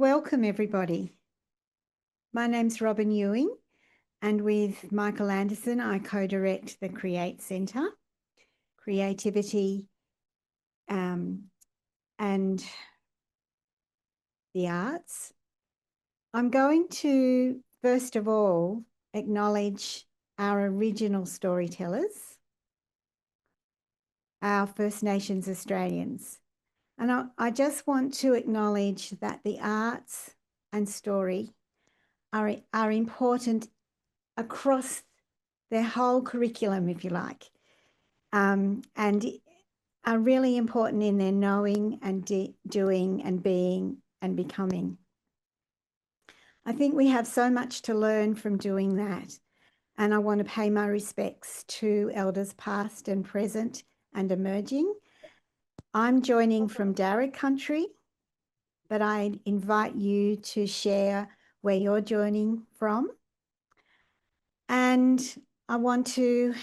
Welcome, everybody. My name's Robin Ewing, and with Michael Anderson, I co-direct the Create Centre, Creativity and the Arts. I'm going to, first of all, acknowledge our original storytellers, our First Nations Australians. And I just want to acknowledge that the arts and story are important across their whole curriculum, if you like, and are really important in their knowing and doing and being and becoming. I think we have so much to learn from doing that, and I want to pay my respects to elders past and present and emerging. I'm joining from Darug country, but I invite you to share where you're joining from. And I want to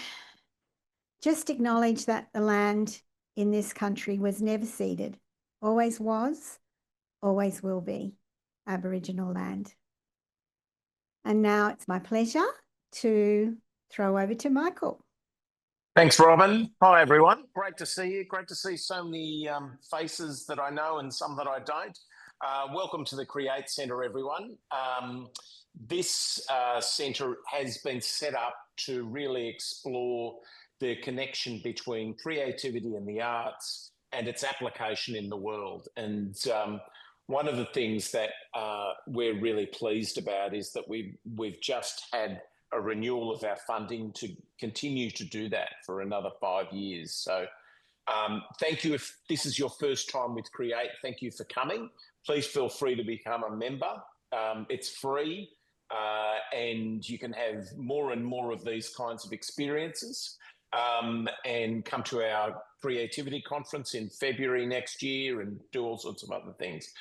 just acknowledge that the land in this country was never ceded, always was, always will be Aboriginal land. And now it's my pleasure to throw over to Michael. Thanks, Robin. Hi, everyone. Great to see you. Great to see so many faces that I know and some that I don't. Welcome to the Create Centre, everyone. This centre has been set up to really explore the connection between creativity and the arts and its application in the world. And one of the things that we're really pleased about is that we've just had a renewal of our funding to continue to do that for another 5 years. So thank you. If this is your first time with Create, thank you for coming. Please feel free to become a member. It's free and you can have more and more of these kinds of experiences and come to our creativity conference in February next year and do all sorts of other things.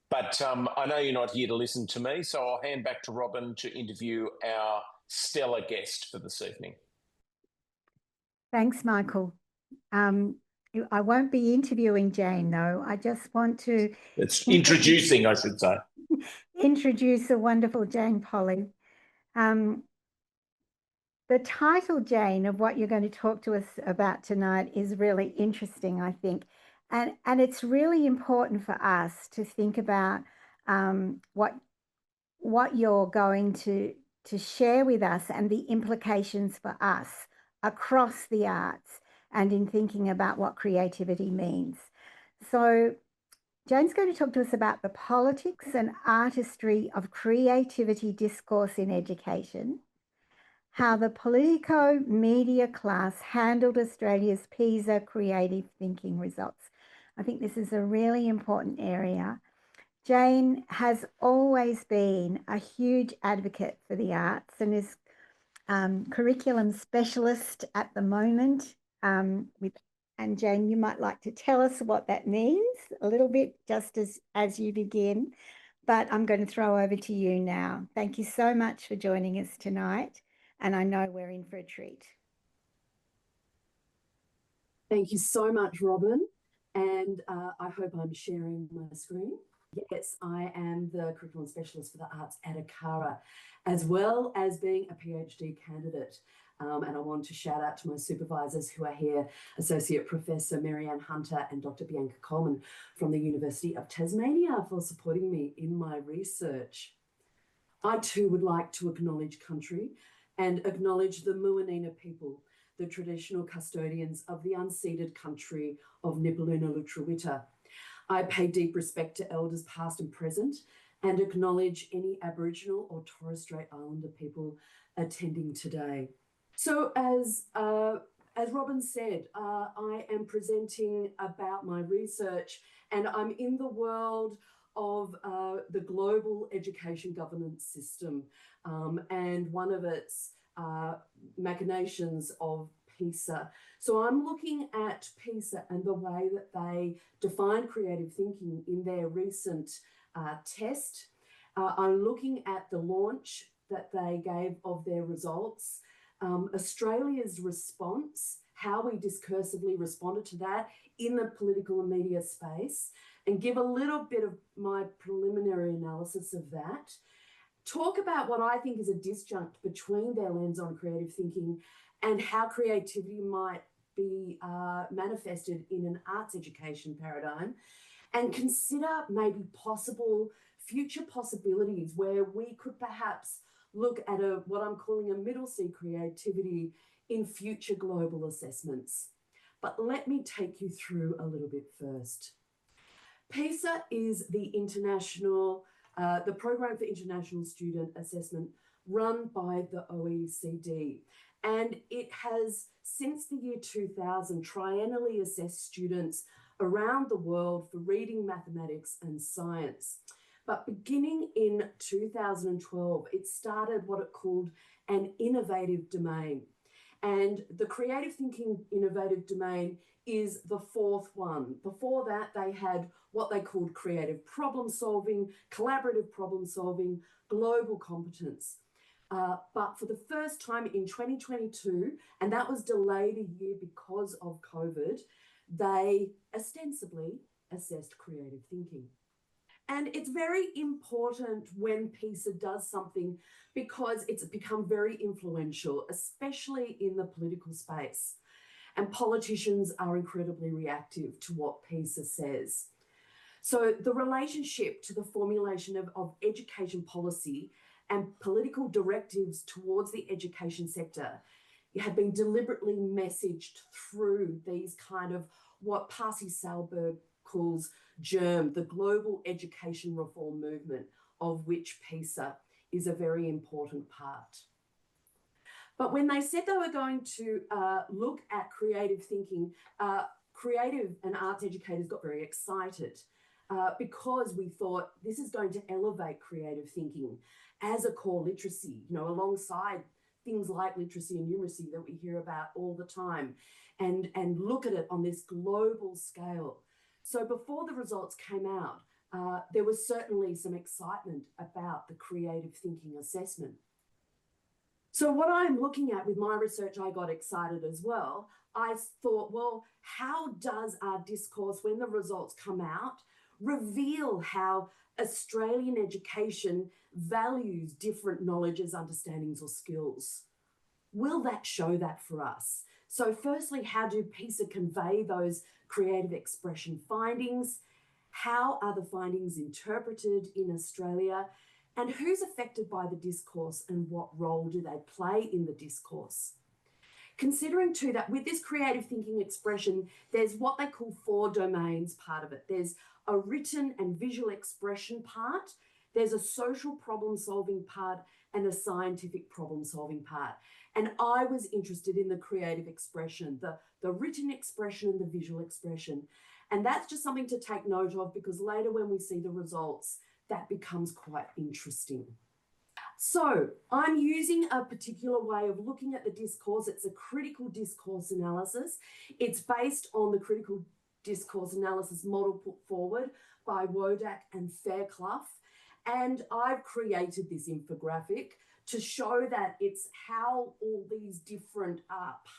But I know you're not here to listen to me, so I'll hand back to Robin to interview our stellar guest for this evening. Thanks, Michael. I won't be interviewing Jane, though. I just want to... It's introducing, I should say. Introduce the wonderful Jane Polley. The title, Jane, of what you're going to talk to us about tonight is really interesting, I think. And it's really important for us to think about what you're going to share with us and the implications for us across the arts and in thinking about what creativity means. So Jane's going to talk to us about the politics and artistry of creativity discourse in education, how the politico-media class handled Australia's PISA creative thinking results. I think this is a really important area. Jane has always been a huge advocate for the arts and is curriculum specialist at the moment. And Jane, you might like to tell us what that means a little bit just as you begin, but I'm going to throw over to you now. Thank you so much for joining us tonight, and I know we're in for a treat. Thank you so much, Robin, and I hope I'm sharing my screen. Yes, I am the curriculum specialist for the arts at ACARA, as well as being a PhD candidate. And I want to shout out to my supervisors who are here, Associate Professor Marianne Hunter and Dr. Bianca Coleman from the University of Tasmania for supporting me in my research. I too would like to acknowledge country and acknowledge the Muanina people, the traditional custodians of the unceded country of Nipaluna Lutruwita. I pay deep respect to elders past and present and acknowledge any Aboriginal or Torres Strait Islander people attending today. So as Robin said, I am presenting about my research, and I'm in the world of the global education governance system and one of its machinations of PISA. So I'm looking at PISA and the way that they define creative thinking in their recent test. I'm looking at the launch that they gave of their results, Australia's response, how we discursively responded to that in the political and media space, and give a little bit of my preliminary analysis of that, talk about what I think is a disjunct between their lens on creative thinking and how creativity might be manifested in an arts education paradigm, and consider maybe possible future possibilities where we could perhaps look at what I'm calling a middle C creativity in future global assessments. But let me take you through a little bit first. PISA is the the Program for International Student Assessment run by the OECD. And it has, since the year 2000, triennially assessed students around the world for reading, mathematics, and science. But beginning in 2012, it started what it called an innovative domain. And the creative thinking innovative domain is the fourth one. Before that, they had what they called creative problem solving, collaborative problem solving, global competence. But for the first time in 2022, and that was delayed a year because of COVID, they ostensibly assessed creative thinking. And it's very important when PISA does something because it's become very influential, especially in the political space. And politicians are incredibly reactive to what PISA says. So the relationship to the formulation of education policy and political directives towards the education sector have been deliberately messaged through these kind of what Pasi Sahlberg calls GERM, the global education reform movement, of which PISA is a very important part. But when they said they were going to look at creative thinking, creative and arts educators got very excited because we thought this is going to elevate creative thinking as a core literacy, alongside things like literacy and numeracy that we hear about all the time, and look at it on this global scale. So before the results came out, there was certainly some excitement about the creative thinking assessment. So what I'm looking at with my research, I got excited as well. I thought, well, how does our discourse, when the results come out, reveal how Australian education values different knowledges, understandings, or skills? Will that show that for us? So firstly, how do PISA convey those creative expression findings? How are the findings interpreted in Australia? And who's affected by the discourse and what role do they play in the discourse? Considering too that with this creative thinking expression, there's what they call 4 domains part of it. There's a written and visual expression part, there's a social problem solving part, and a scientific problem solving part. And I was interested in the creative expression, the written expression and the visual expression. And that's just something to take note of because later when we see the results, that becomes quite interesting. So I'm using a particular way of looking at the discourse. It's a critical discourse analysis. It's based on the critical discourse analysis model put forward by Wodak and Fairclough. And I've created this infographic to show that it's how all these different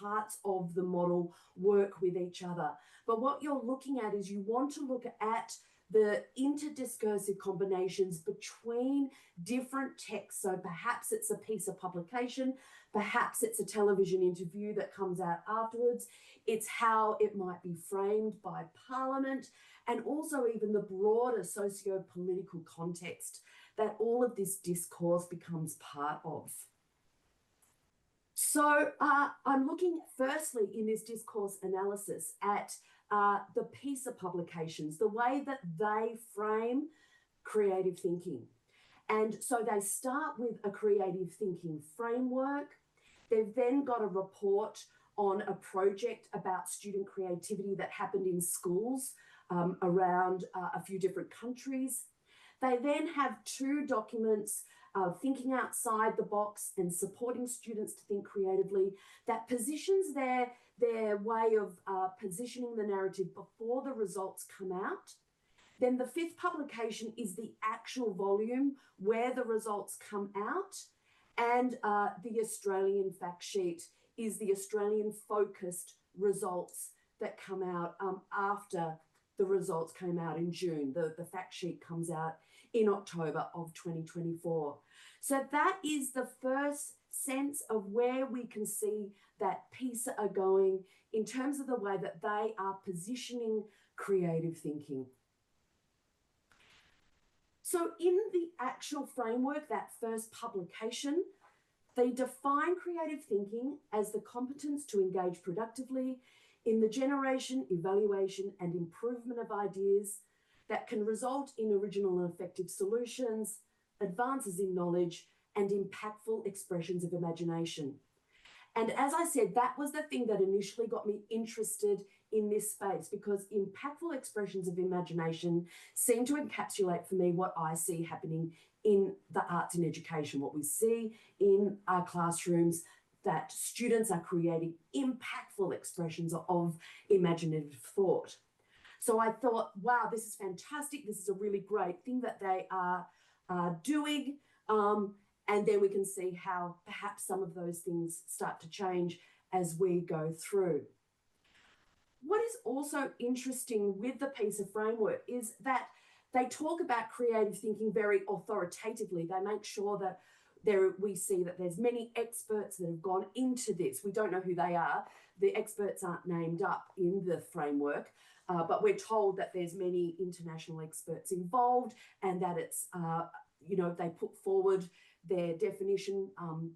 parts of the model work with each other. But what you're looking at is you want to look at the interdiscursive combinations between different texts. So perhaps it's a piece of publication, perhaps it's a television interview that comes out afterwards. It's how it might be framed by Parliament, and also even the broader socio-political context that all of this discourse becomes part of. So I'm looking firstly in this discourse analysis at the PISA publications, the way that they frame creative thinking. And so they start with a creative thinking framework. They've then got a report on a project about student creativity that happened in schools around a few different countries. They then have 2 documents, Thinking Outside the Box and Supporting Students to Think Creatively, that positions their way of positioning the narrative before the results come out. Then the 5th publication is the actual volume where the results come out. And the Australian fact sheet is the Australian focused results that come out after the results came out in June. The fact sheet comes out in October of 2024. So that is the first sense of where we can see that PISA are going in terms of the way that they are positioning creative thinking. So in the actual framework, that first publication, they define creative thinking as the competence to engage productively in the generation, evaluation, and improvement of ideas that can result in original and effective solutions, advances in knowledge, and impactful expressions of imagination. And as I said, that was the thing that initially got me interested in this space, because impactful expressions of imagination seem to encapsulate for me what I see happening in the arts in education, what we see in our classrooms, that students are creating impactful expressions of imaginative thought. So I thought, wow, this is fantastic. This is a really great thing that they are doing. And then we can see how perhaps some of those things start to change as we go through. What is also interesting with the PISA framework is that they talk about creative thinking very authoritatively. They make sure that we see that there's many experts that have gone into this. We don't know who they are. The experts aren't named up in the framework, but we're told that there's many international experts involved, and that it's, they put forward their definition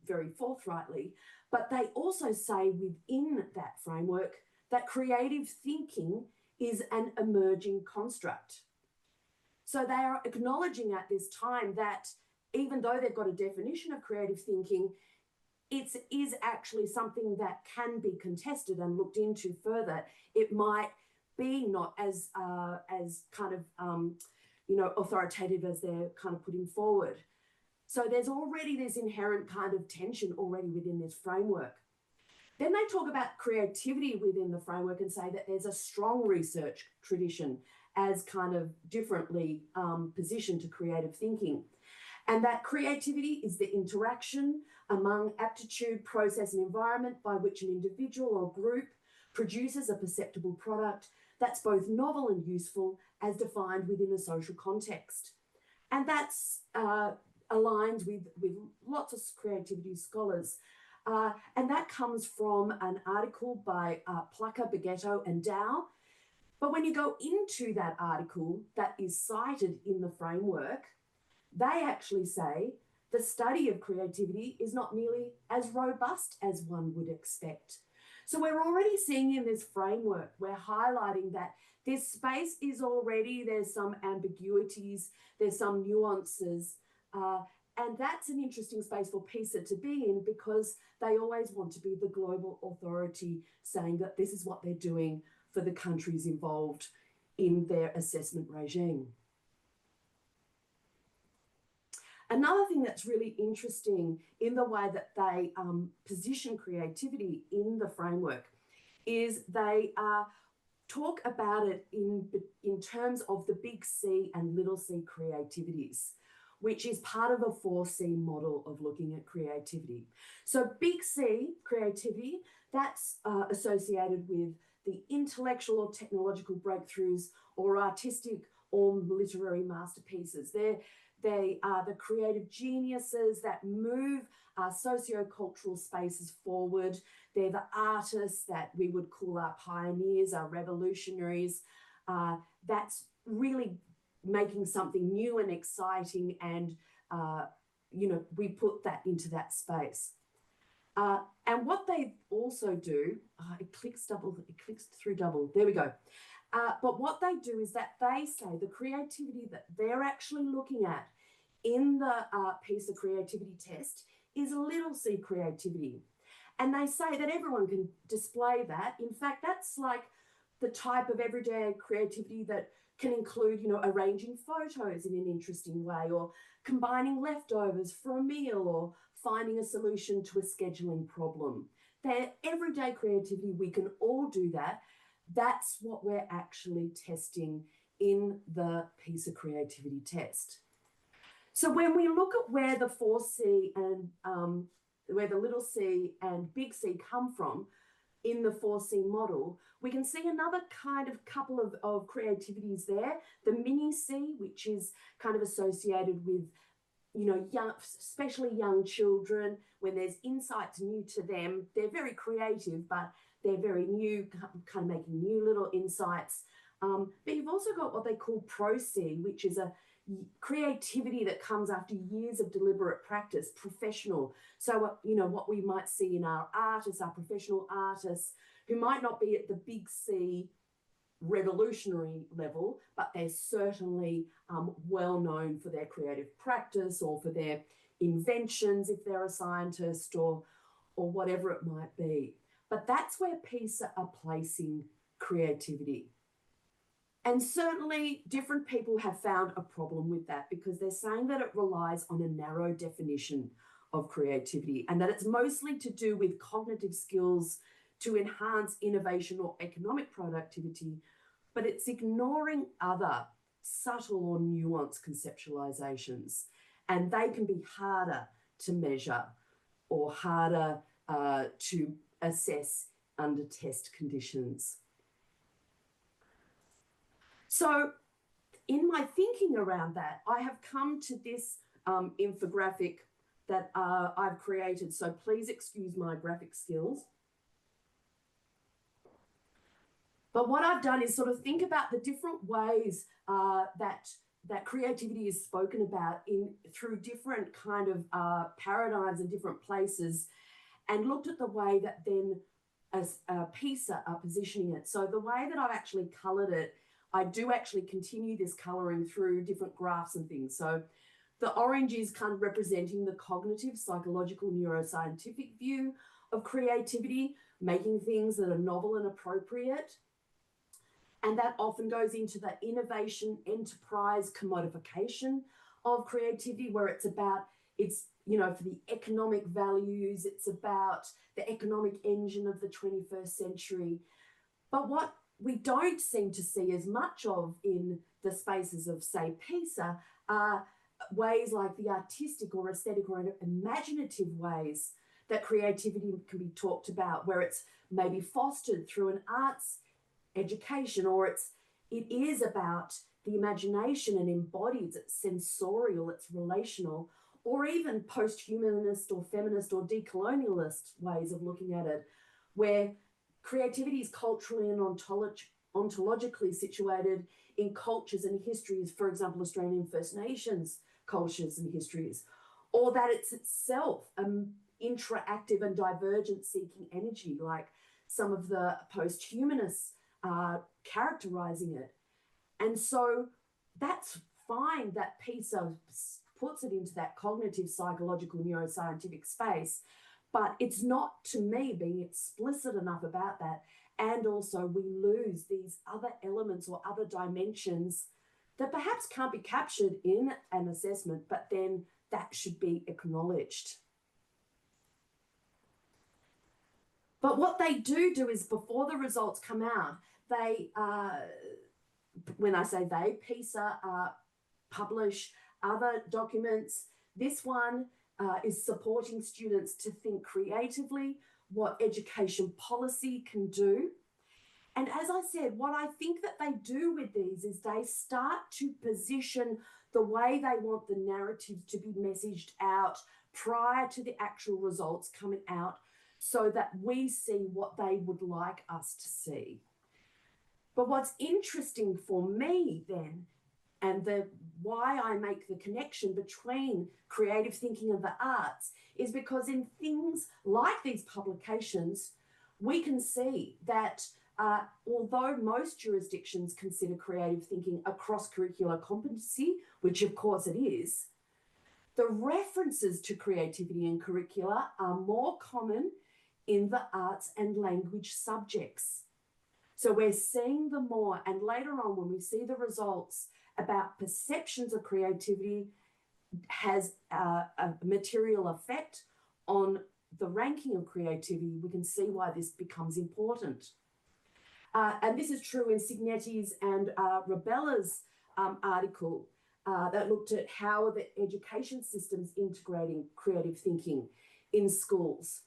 very forthrightly. But they also say within that framework that creative thinking is an emerging construct. So they are acknowledging at this time that even though they've got a definition of creative thinking, it is actually something that can be contested and looked into further. It might be not as kind of authoritative as they're kind of putting forward. So there's already this inherent kind of tension already within this framework. Then they talk about creativity within the framework and say that there's a strong research tradition as kind of differently positioned to creative thinking. And that creativity is the interaction among aptitude, process, and environment by which an individual or group produces a perceptible product that's both novel and useful as defined within a social context. And that's aligns with lots of creativity scholars. And that comes from an article by Plucker, Beghetto, and Dow. But when you go into that article that is cited in the framework, they actually say the study of creativity is not nearly as robust as one would expect. So we're already seeing in this framework, we're highlighting that this space is already, there's some ambiguities, there's some nuances, and that's an interesting space for PISA to be in, because they always want to be the global authority saying that this is what they're doing for the countries involved in their assessment regime. Another thing that's really interesting in the way that they position creativity in the framework is they talk about it in terms of the big C and little c creativities, which is part of a 4C model of looking at creativity. So big C creativity, that's associated with the intellectual or technological breakthroughs or artistic or literary masterpieces. They are the creative geniuses that move our socio-cultural spaces forward. They're the artists that we would call our pioneers, our revolutionaries. That's really making something new and exciting, and we put that into that space. And what they also do, it clicks through double, there we go. But what they do is that they say the creativity that they're actually looking at in the PISA creativity test is little c creativity. And they say that everyone can display that. In fact, that's like the type of everyday creativity that can include, arranging photos in an interesting way, or combining leftovers for a meal, or finding a solution to a scheduling problem. They're everyday creativity. We can all do that. That's what we're actually testing in the PISA creativity test. So when we look at where the 4C and where the little c and big C come from, in the 4C model, we can see another kind of couple of creativities there. The mini C, which is kind of associated with, you know, young, especially young children, when there's insights new to them, they're very creative, but they're very new, kind of making new little insights. But you've also got what they call Pro C, which is a creativity that comes after years of deliberate practice, professional. So, you know, what we might see in our artists, our professional artists, who might not be at the big C revolutionary level, but they're certainly well known for their creative practice or for their inventions, if they're a scientist or whatever it might be. But that's where PISA are placing creativity. And certainly different people have found a problem with that, because they're saying that it relies on a narrow definition of creativity and that it's mostly to do with cognitive skills to enhance innovation or economic productivity, but it's ignoring other subtle or nuanced conceptualizations. And they can be harder to measure or harder to assess under test conditions. So in my thinking around that, I have come to this infographic that I've created. So please excuse my graphic skills. But what I've done is sort of think about the different ways that creativity is spoken about through different kind of paradigms and different places, and looked at the way that then as PISA are positioning it. So the way that I've actually coloured it, I do actually continue this colouring through different graphs and things. So the orange is kind of representing the cognitive, psychological, neuroscientific view of creativity, making things that are novel and appropriate. And that often goes into the innovation, enterprise, commodification of creativity, where it's, you know, for the economic values, it's about the economic engine of the 21st century. But what we don't seem to see as much of in the spaces of, say, PISA are ways like the artistic or aesthetic or imaginative ways that creativity can be talked about, where it's maybe fostered through an arts education, or it is about the imagination and embodied, it's sensorial, it's relational, or even post-humanist or feminist or decolonialist ways of looking at it, where creativity is culturally and ontologically situated in cultures and histories, for example, Australian First Nations cultures and histories, or that it's itself interactive and divergent-seeking energy, like some of the post-humanists characterizing it. And so that's fine that PISA puts it into that cognitive, psychological, neuroscientific space, but it's not, to me, being explicit enough about that. And also we lose these other elements or other dimensions that perhaps can't be captured in an assessment, but then that should be acknowledged. But what they do is, before the results come out, they, when I say they, PISA publish other documents. This one is supporting students to think creatively, what education policy can do. And as I said, what I think that they do with these is they start to position the way they want the narratives to be messaged out prior to the actual results coming out, so that we see what they would like us to see. But what's interesting for me then, and why I make the connection between creative thinking and the arts, is because in things like these publications, we can see that although most jurisdictions consider creative thinking a cross-curricular competency, which of course it is, the references to creativity in curricula are more common in the arts and language subjects. So we're seeing them more, and later on when we see the results about perceptions of creativity has a material effect on the ranking of creativity, we can see why this becomes important. And this is true in Signetti's and Rabella's article that looked at how the education system's integrating creative thinking in schools.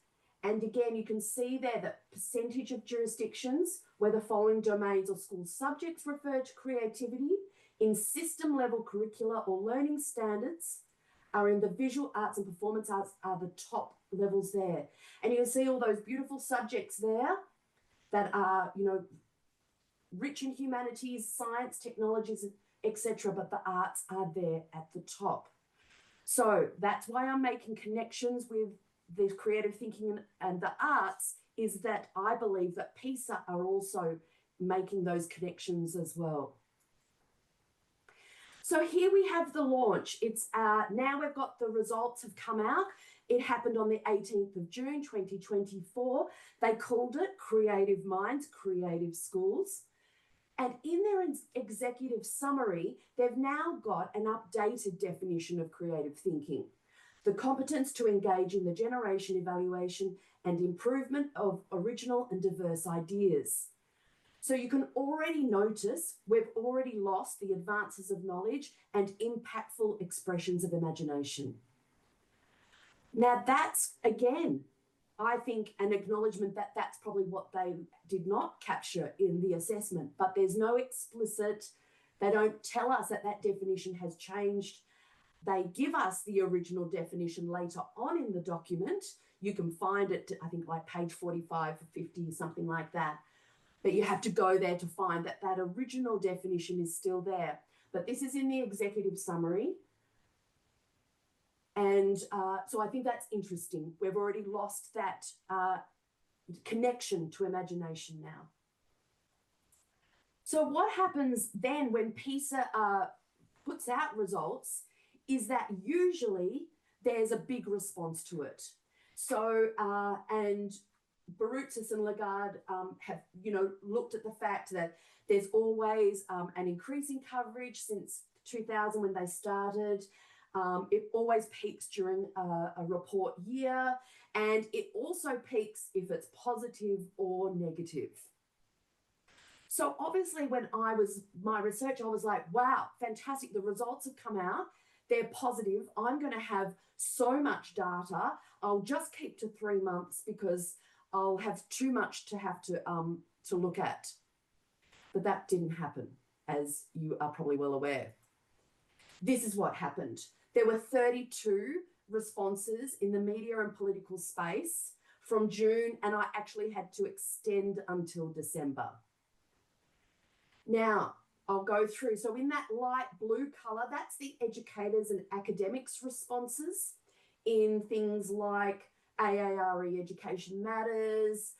And again, you can see there that percentage of jurisdictions where the following domains or school subjects refer to creativity in system level curricula or learning standards are in the visual arts and performance arts are the top levels there. And you can see all those beautiful subjects there that are, you know, rich in humanities, science, technologies, etc. But the arts are there at the top. So that's why I'm making connections with the creative thinking and the arts, is that I believe that PISA are also making those connections as well. So here we have the launch. It's now we've got the results have come out. It happened on the 18th of June, 2024. They called it Creative Minds, Creative Schools. And in their executive summary, they've now got an updated definition of creative thinking: the competence to engage in the generation, evaluation, and improvement of original and diverse ideas. So you can already notice we've already lost the advances of knowledge and impactful expressions of imagination. Now that's, again, I think an acknowledgement that that's probably what they did not capture in the assessment, but there's no explicit, they don't tell us that that definition has changed. They give us the original definition later on in the document. You can find it, I think, like page 45 or 50, something like that. But you have to go there to find that that original definition is still there. But this is in the executive summary. And so I think that's interesting. We've already lost that connection to imagination now. So what happens then when PISA puts out results is that usually there's a big response to it. So, and Barutzis and Lagarde have, you know, looked at the fact that there's always an increasing coverage since 2000 when they started. It always peaks during a report year, and it also peaks if it's positive or negative. So obviously when my research, I was like, wow, fantastic. The results have come out. They're positive. I'm going to have so much data. I'll just keep to 3 months because I'll have too much to have to look at. But that didn't happen, as you are probably well aware. This is what happened. There were 32 responses in the media and political space from June, and I actually had to extend until December. Now, I'll go through. So in that light blue colour, that's the educators and academics responses in things like AARE Education Matters,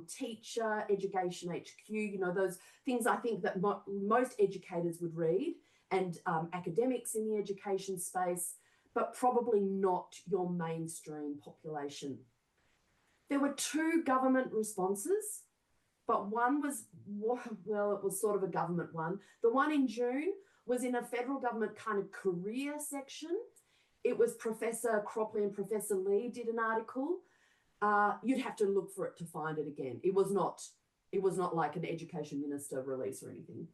Teacher, Education HQ, you know, those things I think that most educators would read, and academics in the education space, but probably not your mainstream population. There were 2 government responses, but one was, well, it was sort of a government one. The one in June was in a federal government kind of career section. It was Professor Cropley and Professor Lee did an article. You'd have to look for it to find it again. It was not like an education minister release or anything.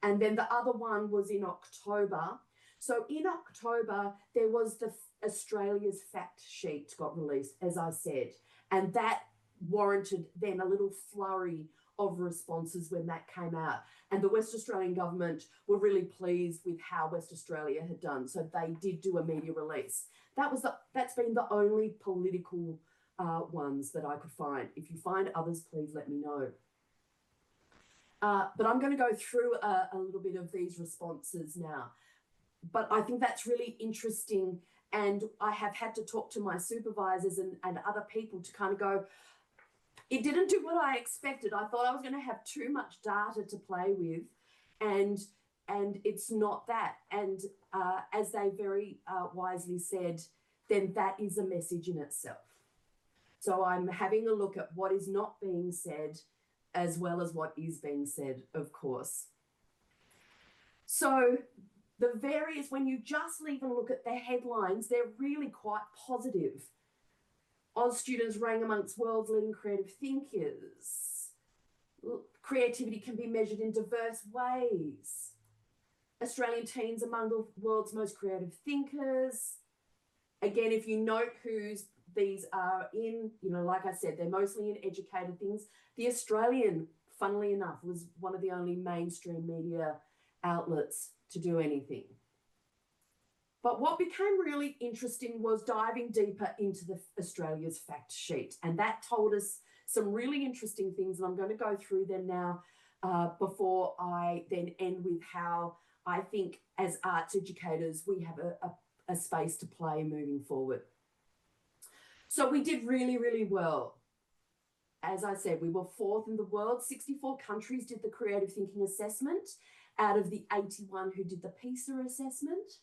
And then the other one was in October. So in October, there was the Australia's fact sheet got released, as I said, and that warranted then a little flurry of responses when that came out. And the West Australian government were really pleased with how West Australia had done. So they did do a media release. That's been the only political ones that I could find. If you find others, please let me know. But I'm going to go through a little bit of these responses now. But I think that's really interesting. And I have had to talk to my supervisors and other people to kind of go, it didn't do what I expected. I thought I was going to have too much data to play with, and it's not that. And as they very wisely said, then that is a message in itself. So I'm having a look at what is not being said as well as what is being said, of course. So the various, when you just even look at the headlines, they're really quite positive. Oz students rank amongst world's leading creative thinkers. Creativity can be measured in diverse ways. Australian teens among the world's most creative thinkers. Again, if you note who's these are in, like I said, they're mostly in educated things. The Australian, funnily enough, was one of the only mainstream media outlets to do anything. But what became really interesting was diving deeper into the Australia's fact sheet. And that told us some really interesting things. And I'm going to go through them now before I then end with how I think as arts educators, we have a space to play moving forward. So we did really, really well. As I said, we were 4th in the world. 64 countries did the creative thinking assessment out of the 81 who did the PISA assessment.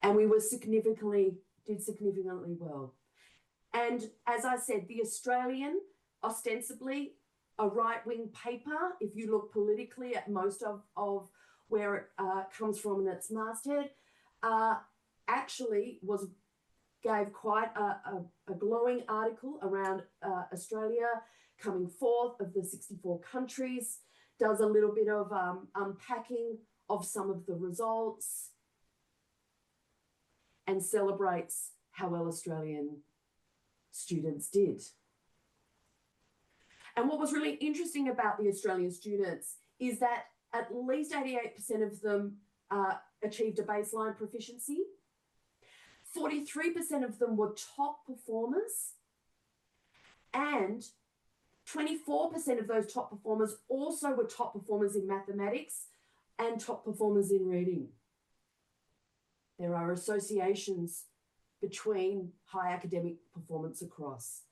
And we did significantly well. And as I said, the Australian, ostensibly a right-wing paper, if you look politically at most of where it comes from in its masthead, actually gave quite a glowing article around Australia coming 4th of the 64 countries, does a little bit of unpacking of some of the results, and celebrates how well Australian students did. And what was really interesting about the Australian students is that at least 88% of them achieved a baseline proficiency. 43% of them were top performers, and 24% of those top performers also were top performers in mathematics and top performers in reading. There are associations between high academic performance across.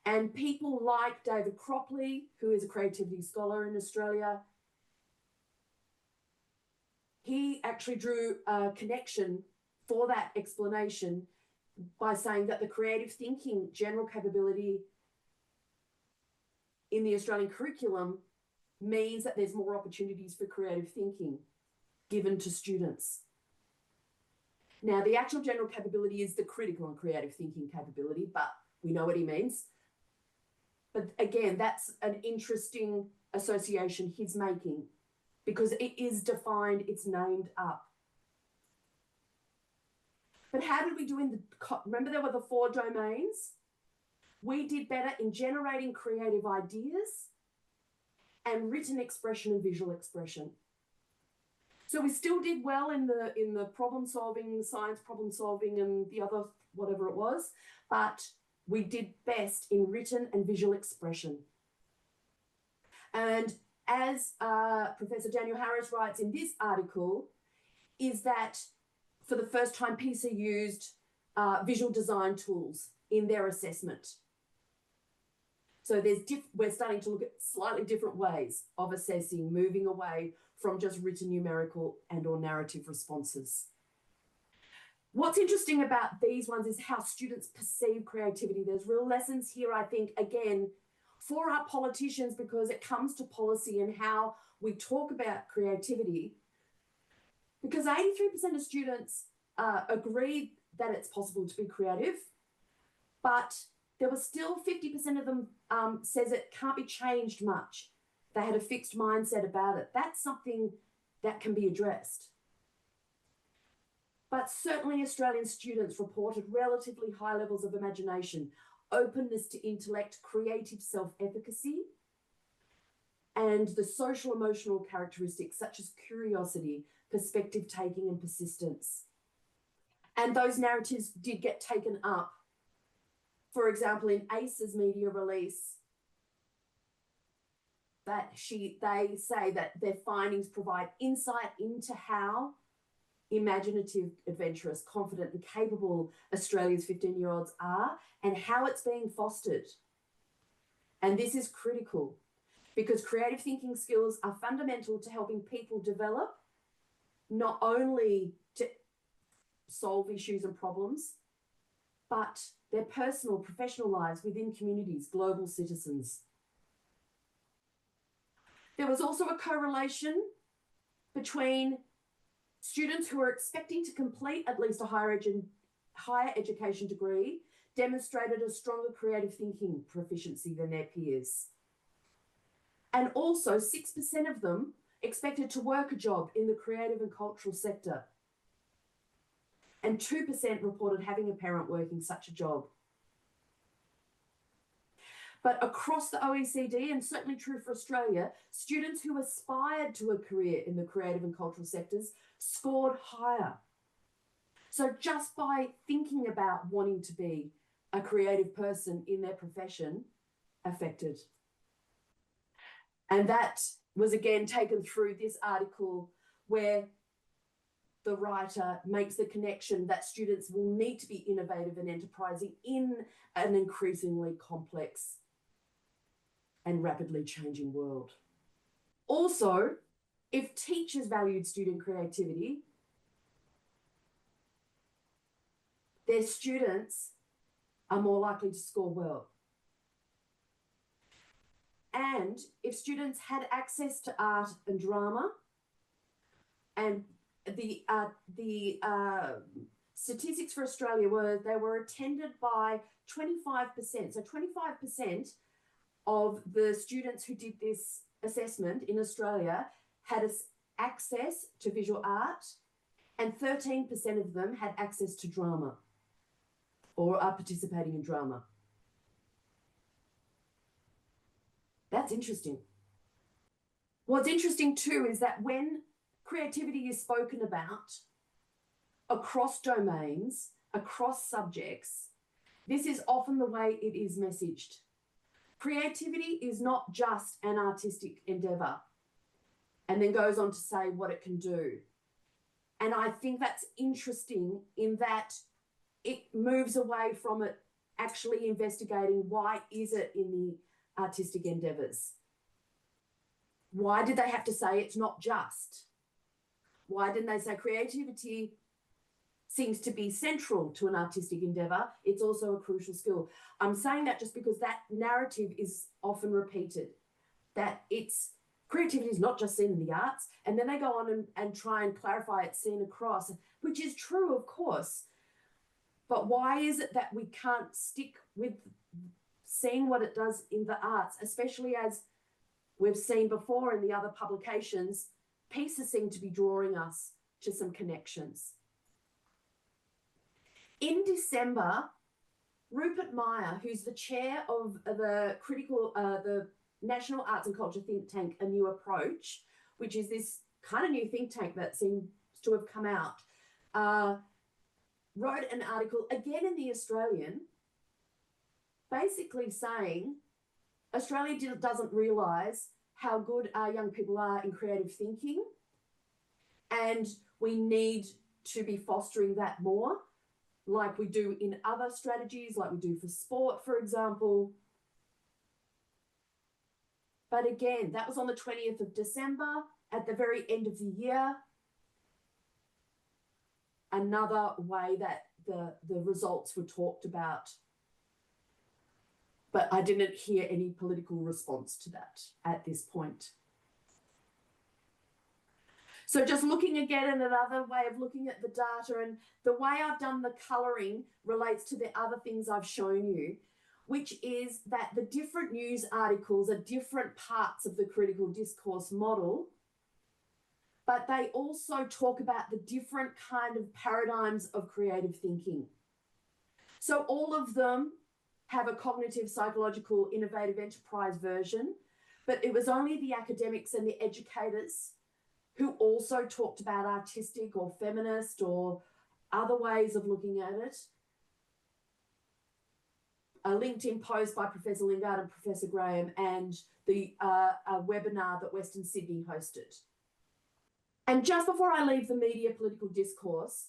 And people like David Cropley, who is a creativity scholar in Australia, he actually drew a connection for that explanation by saying that the creative thinking general capability in the Australian curriculum means that there's more opportunities for creative thinking given to students. Now, the actual general capability is the critical and creative thinking capability, but we know what he means. But again, that's an interesting association he's making because it is defined, it's named up. But how did we do remember there were the 4 domains? We did better in generating creative ideas and written expression and visual expression. So we still did well in the problem solving, science problem solving and the other, whatever it was, but we did best in written and visual expression. And as Professor Daniel Harris writes in this article, is that for the first time PISA used visual design tools in their assessment. So we're starting to look at slightly different ways of assessing, moving away from just written numerical and or narrative responses. What's interesting about these ones is how students perceive creativity. There's real lessons here, I think, again, for our politicians, because it comes to policy and how we talk about creativity. Because 83% of students agreed that it's possible to be creative, but there was still 50% of them says it can't be changed much. They had a fixed mindset about it. That's something that can be addressed. But certainly Australian students reported relatively high levels of imagination, openness to intellect, creative self-efficacy, and the social emotional characteristics such as curiosity, perspective taking, and persistence. And those narratives did get taken up. For example, in ACE's media release, they say that their findings provide insight into how imaginative, adventurous, confident and capable Australia's 15-year-olds are and how it's being fostered. And this is critical because creative thinking skills are fundamental to helping people develop, not only to solve issues and problems, but their personal, professional lives within communities, global citizens. There was also a correlation between students who are expecting to complete at least a higher education degree demonstrated a stronger creative thinking proficiency than their peers. And also 6% of them expected to work a job in the creative and cultural sector. and 2% reported having a parent working such a job. But across the OECD, and certainly true for Australia, students who aspired to a career in the creative and cultural sectors scored higher. So just by thinking about wanting to be a creative person in their profession affected. And that was again taken through this article where the writer makes the connection that students will need to be innovative and enterprising in an increasingly complex and rapidly changing world. Also, if teachers valued student creativity, their students are more likely to score well. And if students had access to art and drama, and the statistics for Australia were they were attended by 25%. So 25% of the students who did this assessment in Australia had access to visual art, and 13% of them had access to drama or are participating in drama. That's interesting. What's interesting too is that when creativity is spoken about across domains, across subjects, this is often the way it is messaged. Creativity is not just an artistic endeavour, and then goes on to say what it can do. And I think that's interesting in that it moves away from it actually investigating why is it in the artistic endeavours. Why did they have to say it's not just? Why didn't they say creativity seems to be central to an artistic endeavour? It's also a crucial skill. I'm saying that just because that narrative is often repeated, that creativity is not just seen in the arts, and then they go on and try and clarify it's seen across, which is true, of course. But why is it that we can't stick with seeing what it does in the arts, especially as we've seen before in the other publications, PISA seem to be drawing us to some connections. In December, Rupert Meyer, who's the chair of the National Arts and Culture think tank, A New Approach, which is this kind of new think tank that seems to have come out, wrote an article again in The Australian, basically saying Australia doesn't realise how good our young people are in creative thinking, and we need to be fostering that more, like we do in other strategies, like we do for sport, for example. But again, that was on the 20th of December, at the very end of the year. Another way that the results were talked about. But I didn't hear any political response to that at this point. So just looking again at another way of looking at the data, and the way I've done the colouring relates to the other things I've shown you, which is that the different news articles are different parts of the critical discourse model, but they also talk about the different kind of paradigms of creative thinking. So all of them have a cognitive, psychological, innovative enterprise version, but it was only the academics and the educators who also talked about artistic or feminist or other ways of looking at it. A LinkedIn post by Professor Lingard and Professor Graham, and the a webinar that Western Sydney hosted. And just before I leave the media political discourse,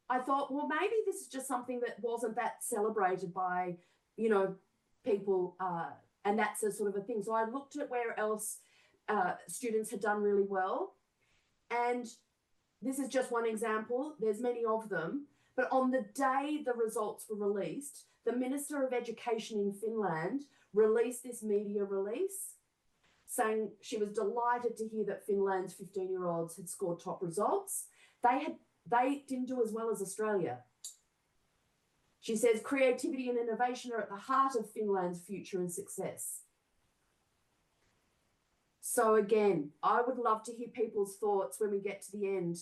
I thought, well, maybe this is just something that wasn't that celebrated by, people, and that's a sort of a thing. So I looked at where else students had done really well. And this is just one example. There's many of them. But on the day the results were released, the Minister of Education in Finland released this media release saying she was delighted to hear that Finland's 15-year-olds had scored top results. They didn't do as well as Australia. She says creativity and innovation are at the heart of Finland's future and success. So again, I would love to hear people's thoughts when we get to the end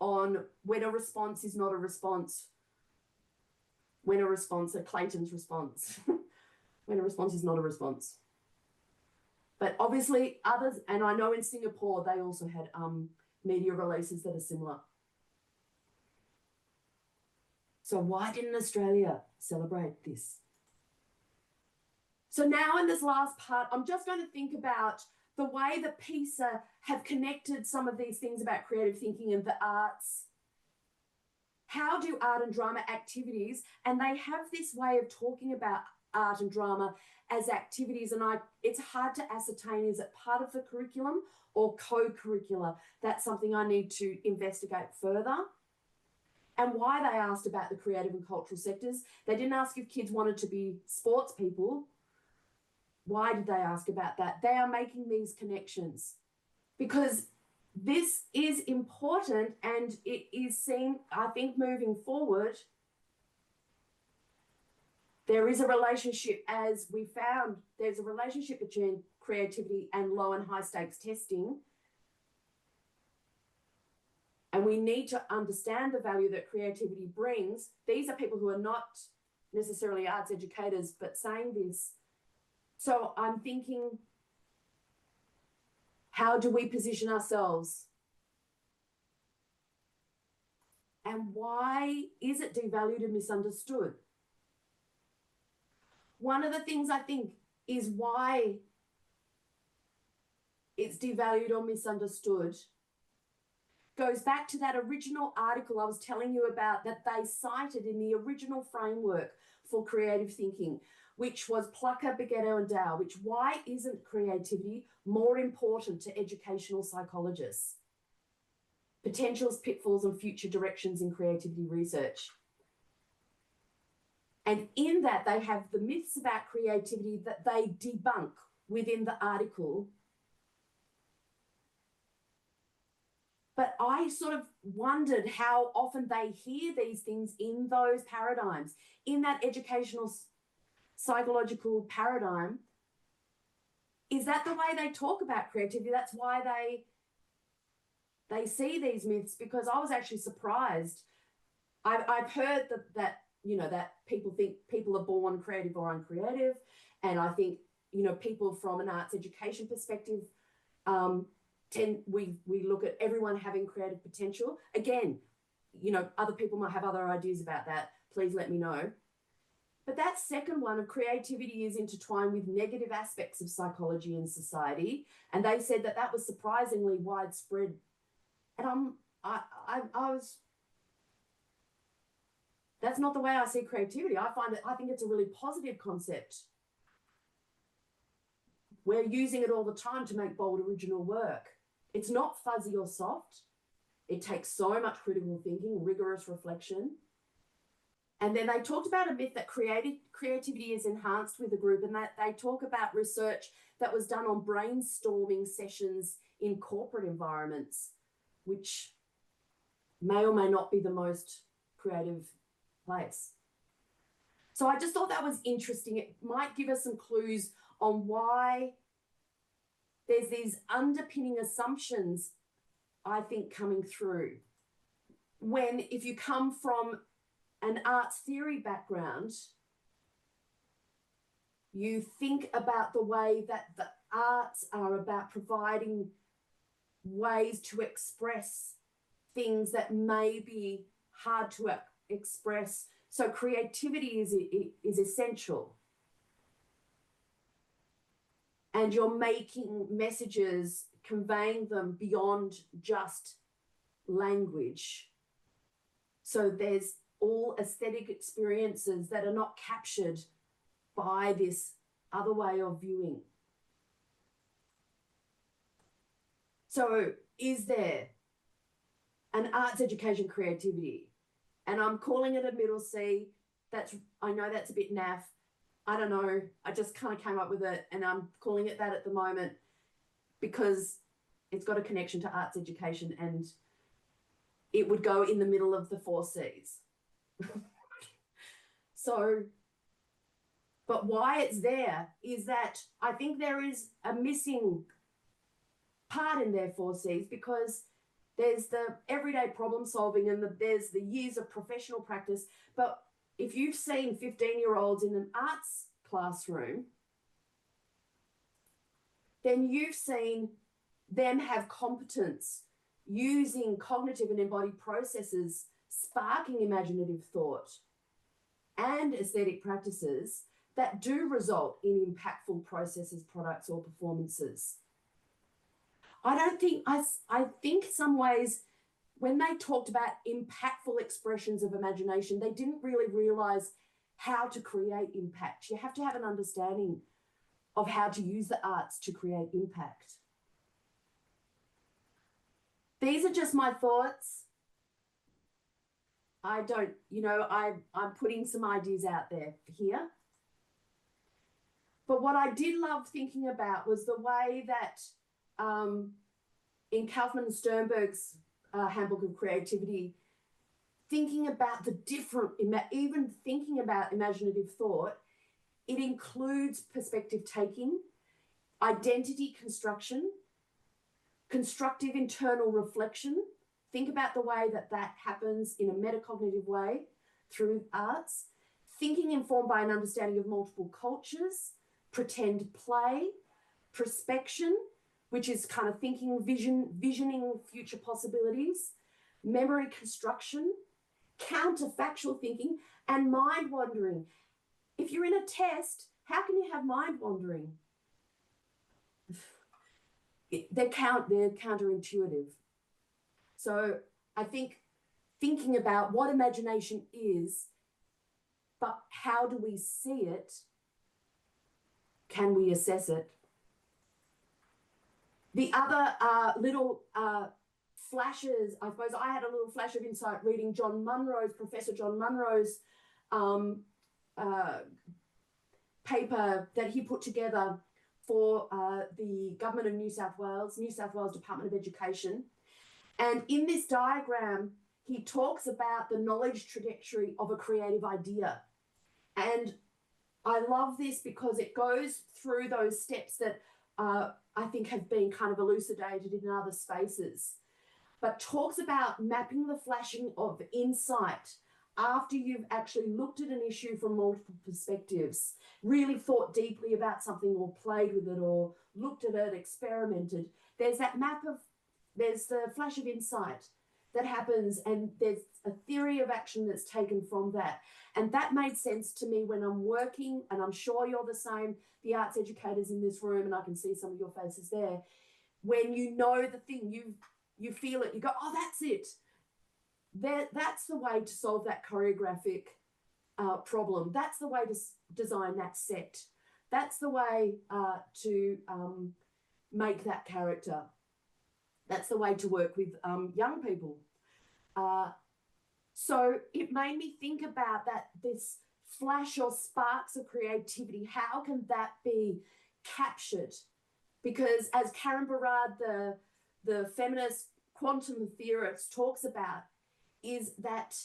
on when a response is not a response, Clayton's response, when a response is not a response. But obviously others, and I know in Singapore, they also had media releases that are similar. So why didn't Australia celebrate this? So now in this last part, I'm just going to think about the way that PISA have connected some of these things about creative thinking and the arts. How do art and drama activities, and they have this way of talking about art and drama as activities, and it's hard to ascertain, is it part of the curriculum or co-curricular? That's something I need to investigate further. And why they asked about the creative and cultural sectors. They didn't ask if kids wanted to be sports people. Why did they ask about that? They are making these connections because this is important, and it is seen, I think, moving forward. There is a relationship, as we found, there's a relationship between creativity and low and high stakes testing. And we need to understand the value that creativity brings. These are people who are not necessarily arts educators, but saying this. So I'm thinking, how do we position ourselves? And why is it devalued and misunderstood? One of the things I think is why it's devalued or misunderstood goes back to that original article I was telling you about that they cited in the original framework for creative thinking, which was Plucker, Beghetto and Dow, which why isn't creativity more important to educational psychologists? Potentials, pitfalls and future directions in creativity research. And in that, they have the myths about creativity that they debunk within the article. But I sort of wondered how often they hear these things in those paradigms, in that educational psychological paradigm. Is that the way they talk about creativity? That's why they see these myths, because I was actually surprised. I've heard that you know, that people think people are born creative or uncreative. And I think, you know, people from an arts education perspective, we look at everyone having creative potential. Again, you know, other people might have other ideas about that. Please let me know. But that second one of creativity is intertwined with negative aspects of psychology and society. And they said that that was surprisingly widespread. And I was, that's not the way I see creativity. I think it's a really positive concept. We're using it all the time to make bold, original work. It's not fuzzy or soft. It takes so much critical thinking, rigorous reflection. And then they talked about a myth that creativity is enhanced with a group, and that they talk about research that was done on brainstorming sessions in corporate environments, which may or may not be the most creative place. So I just thought that was interesting. It might give us some clues on why there's these underpinning assumptions, I think, coming through. When, if you come from an arts theory background, you think about the way that the arts are about providing ways to express things that may be hard to express. So creativity is essential. And you're making messages, conveying them beyond just language. So there's all aesthetic experiences that are not captured by this other way of viewing. So is there an arts education creativity? And I'm calling it a middle C. I know that's a bit naff. I don't know. I just kind of came up with it, and I'm calling it that at the moment because it's got a connection to arts education, and it would go in the middle of the 4 Cs. So, but why it's there is that I think there is a missing part in their 4 Cs, because there's the everyday problem solving, and there's the years of professional practice. But if you've seen 15-year-olds in an arts classroom, then you've seen them have competence using cognitive and embodied processes, sparking imaginative thought and aesthetic practices that do result in impactful processes, products, or performances. I think some ways when they talked about impactful expressions of imagination, they didn't really realize how to create impact. You have to have an understanding of how to use the arts to create impact. These are just my thoughts. I'm putting some ideas out there here. But what I did love thinking about was the way that in Kaufman and Sternberg's Handbook of Creativity, thinking about the different, even thinking about imaginative thought, it includes perspective taking, identity construction, constructive internal reflection. Think about the way that that happens in a metacognitive way through arts, thinking informed by an understanding of multiple cultures, pretend play, prospection, which is kind of thinking, visioning future possibilities, memory construction, counterfactual thinking, and mind wandering. If you're in a test, how can you have mind wandering? They're counterintuitive. So I think thinking about what imagination is, but how do we see it? Can we assess it? The other little flashes, I suppose I had a little flash of insight reading Professor John Munro's paper that he put together for the government of New South Wales Department of Education. And in this diagram, he talks about the knowledge trajectory of a creative idea. And I love this because it goes through those steps that I think have been kind of elucidated in other spaces, but talks about mapping the flashing of insight after you've actually looked at an issue from multiple perspectives, really thought deeply about something or played with it or looked at it, experimented. There's the flash of insight that happens, and there's a theory of action that's taken from that. And that made sense to me when I'm working, and I'm sure you're the same, the arts educators in this room, and I can see some of your faces there. When you know the thing, you feel it, you go, oh, that's it. That's the way to solve that choreographic problem. That's the way to design that set. That's the way to make that character. That's the way to work with young people. So it made me think about this flash or sparks of creativity. How can that be captured? Because as Karen Barad, the feminist quantum theorist, talks about, is that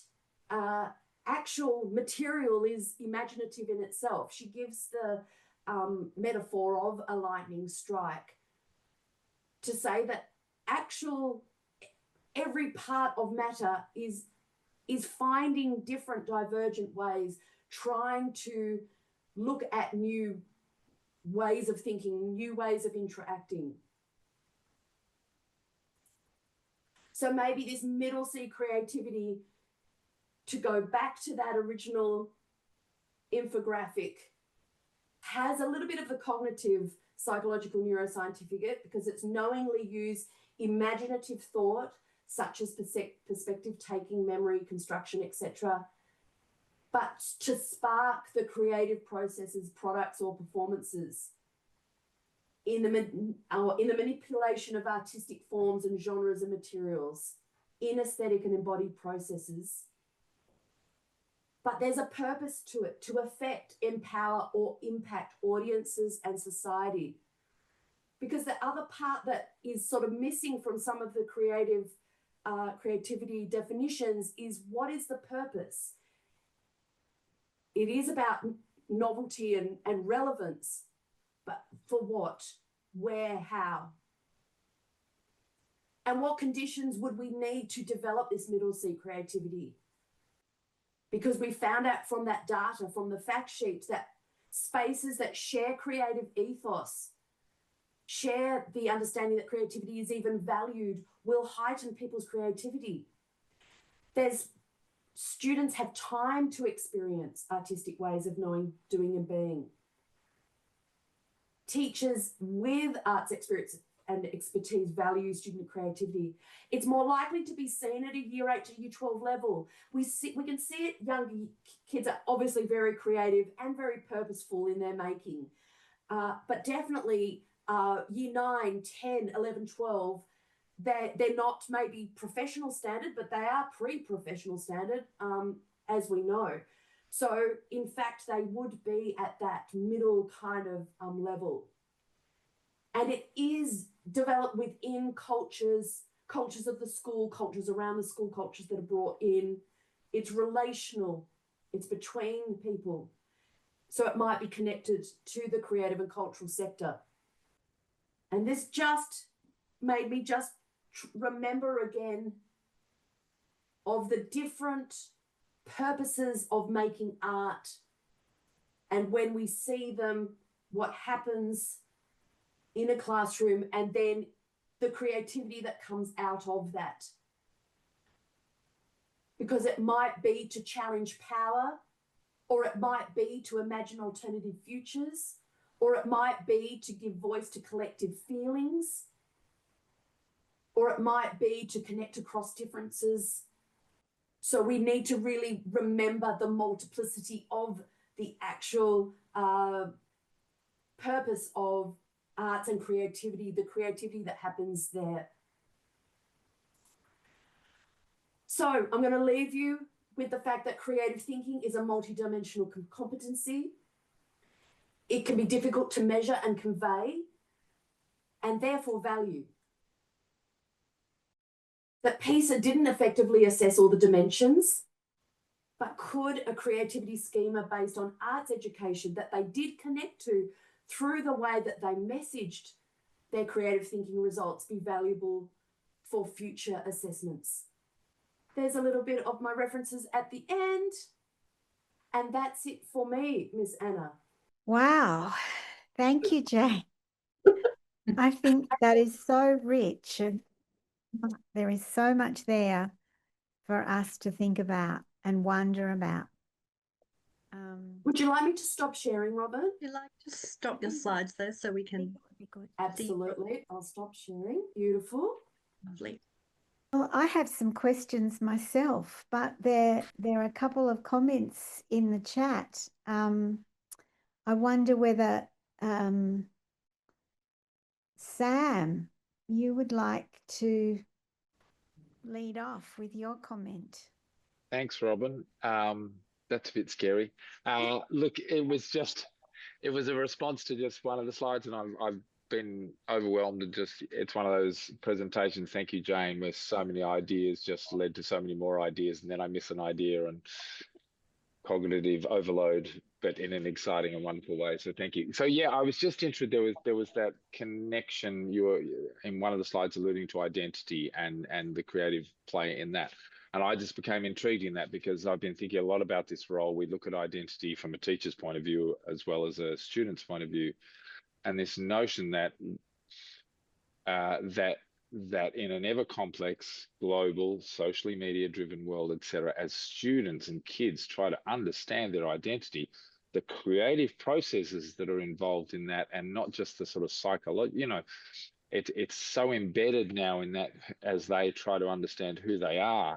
actual material is imaginative in itself. She gives the metaphor of a lightning strike to say that every part of matter is finding different divergent ways, trying to look at new ways of thinking, new ways of interacting. So maybe this middle C creativity, to go back to that original infographic, has a little bit of the cognitive, psychological, neuroscientific it, because it's knowingly used imaginative thought, such as perspective taking, memory construction, etc., but to spark the creative processes, products, or performances in the manipulation of artistic forms and genres and materials in aesthetic and embodied processes. But there's a purpose to it, to affect, empower, or impact audiences and society. Because the other part that is sort of missing from some of the creativity definitions is, what is the purpose? It is about novelty and relevance, but for what, where, how? And what conditions would we need to develop this middle seat creativity? Because we found out from that data, from the fact sheets, that spaces that share creative ethos, share the understanding that creativity is even valued, will heighten people's creativity. Students have time to experience artistic ways of knowing, doing, and being. Teachers with arts experience and expertise value student creativity. It's more likely to be seen at a year 8 to year 12 level. We can see it. Young kids are obviously very creative and very purposeful in their making. But definitely year 9, 10, 11, 12, they're not maybe professional standard, but they are pre-professional standard, as we know. So in fact, they would be at that middle kind of level. And it is developed within cultures of the school, cultures around the school, cultures that are brought in. It's relational. It's between people. So it might be connected to the creative and cultural sector. And this just made me just remember again of the different purposes of making art, and when we see them, what happens in a classroom, and then the creativity that comes out of that. Because it might be to challenge power, or it might be to imagine alternative futures, or it might be to give voice to collective feelings, or it might be to connect across differences. So we need to really remember the multiplicity of the actual purpose of arts and creativity, the creativity that happens there. So I'm going to leave you with the fact that creative thinking is a multidimensional competency. It can be difficult to measure and convey, and therefore value. That PISA didn't effectively assess all the dimensions, but could a creativity schema based on arts education that they did connect to through the way that they messaged their creative thinking results be valuable for future assessments? There's a little bit of my references at the end, and that's it for me, Miss Anna. Wow. Thank you, Jane. I think that is so rich. There is so much there for us to think about and wonder about. Would you like me to stop sharing, Robin? Would you like to stop your slides there so we can be good. Absolutely. I'll stop sharing. Beautiful. Lovely. Well, I have some questions myself, but there are a couple of comments in the chat. I wonder whether Sam, you would like to lead off with your comment. Thanks, Robin. That's a bit scary. Look, it was a response to just one of the slides, and I've been overwhelmed, and it's one of those presentations. Thank you, Jane, where so many ideas just led to so many more ideas, and then I miss an idea and cognitive overload, but in an exciting and wonderful way. So thank you. So yeah, I was just interested. There was that connection. You were in one of the slides alluding to identity and the creative play in that. And I just became intrigued in that because I've been thinking a lot about this role. We look at identity from a teacher's point of view as well as a student's point of view, and this notion that that in an ever complex, global, socially media-driven world, etc., as students and kids try to understand their identity, the creative processes that are involved in that, and not just the sort of psychological, it's so embedded now in that as they try to understand who they are,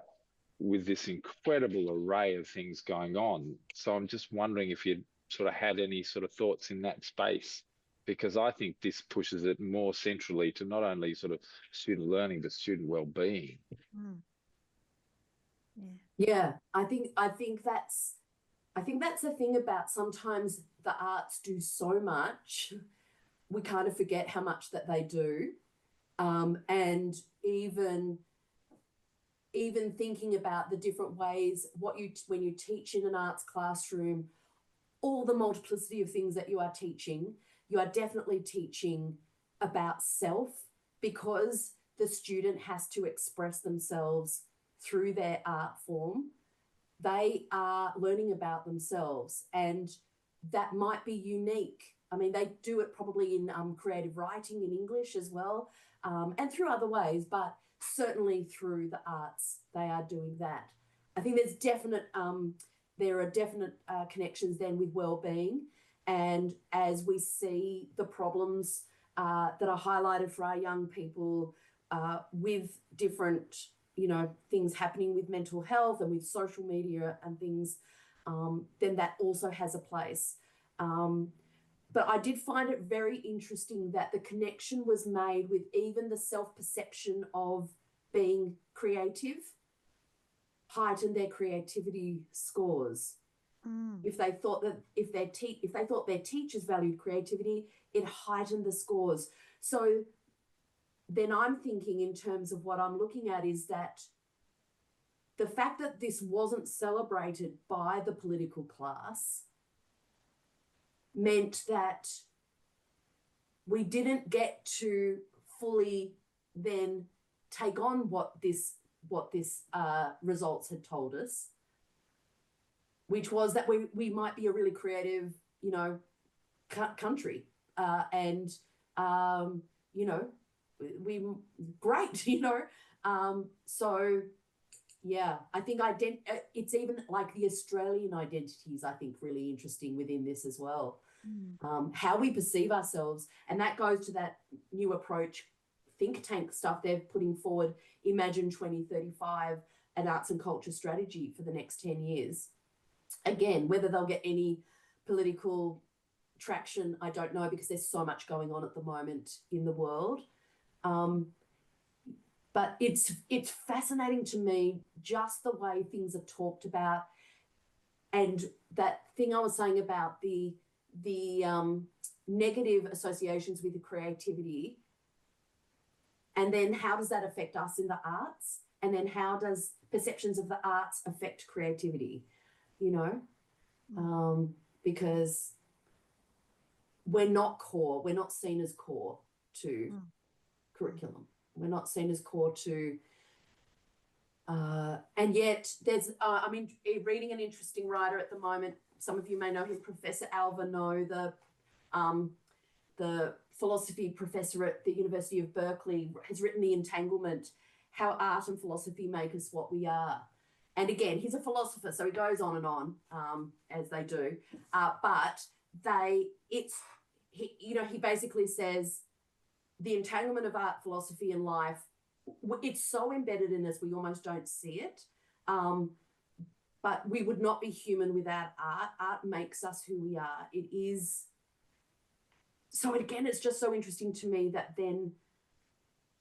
with this incredible array of things going on. So I'm just wondering if you'd sort of had any sort of thoughts in that space, because I think this pushes it more centrally to not only sort of student learning, but student well-being. Mm. Yeah, I think that's the thing about sometimes the arts do so much, we kind of forget how much that they do. And even thinking about the different ways, when you teach in an arts classroom, all the multiplicity of things that you are teaching, you are definitely teaching about self, because the student has to express themselves through their art form, they are learning about themselves, and that might be unique. I mean, they do it probably in creative writing in English as well, and through other ways, but certainly through the arts, they are doing that. I think there are definite connections then with well-being, and as we see the problems that are highlighted for our young people with different, things happening with mental health and with social media and things, then that also has a place. But I did find it very interesting that the connection was made with even the self-perception of being creative heightened their creativity scores. If they thought their teachers valued creativity, it heightened the scores. So then I'm thinking, in terms of what I'm looking at, is that the fact that this wasn't celebrated by the political class meant that we didn't get to fully then take on what this results had told us, which was that we might be a really creative, country, and we great, so yeah, I think it's even like the Australian identities, I think, really interesting within this as well. How we perceive ourselves, and that goes to that new approach think tank stuff they're putting forward, Imagine 2035, an arts and culture strategy for the next 10 years. Again, whether they'll get any political traction, I don't know, because there's so much going on at the moment in the world. But it's fascinating to me just the way things are talked about, and that thing I was saying about the negative associations with the creativity, and then how does that affect us in the arts, and then how does perceptions of the arts affect creativity, because we're not seen as core to curriculum. We're not seen as core to, and yet there's, reading an interesting writer at the moment, some of you may know him, Professor Alva No, the philosophy professor at the University of Berkeley, has written The Entanglement, How Art and Philosophy Make Us What We Are. And again, he's a philosopher, so he goes on and on, as they do. But he basically says the entanglement of art, philosophy, and life, it's so embedded in us, we almost don't see it. But we would not be human without art. Art makes us who we are. It is. So again, it's just so interesting to me that then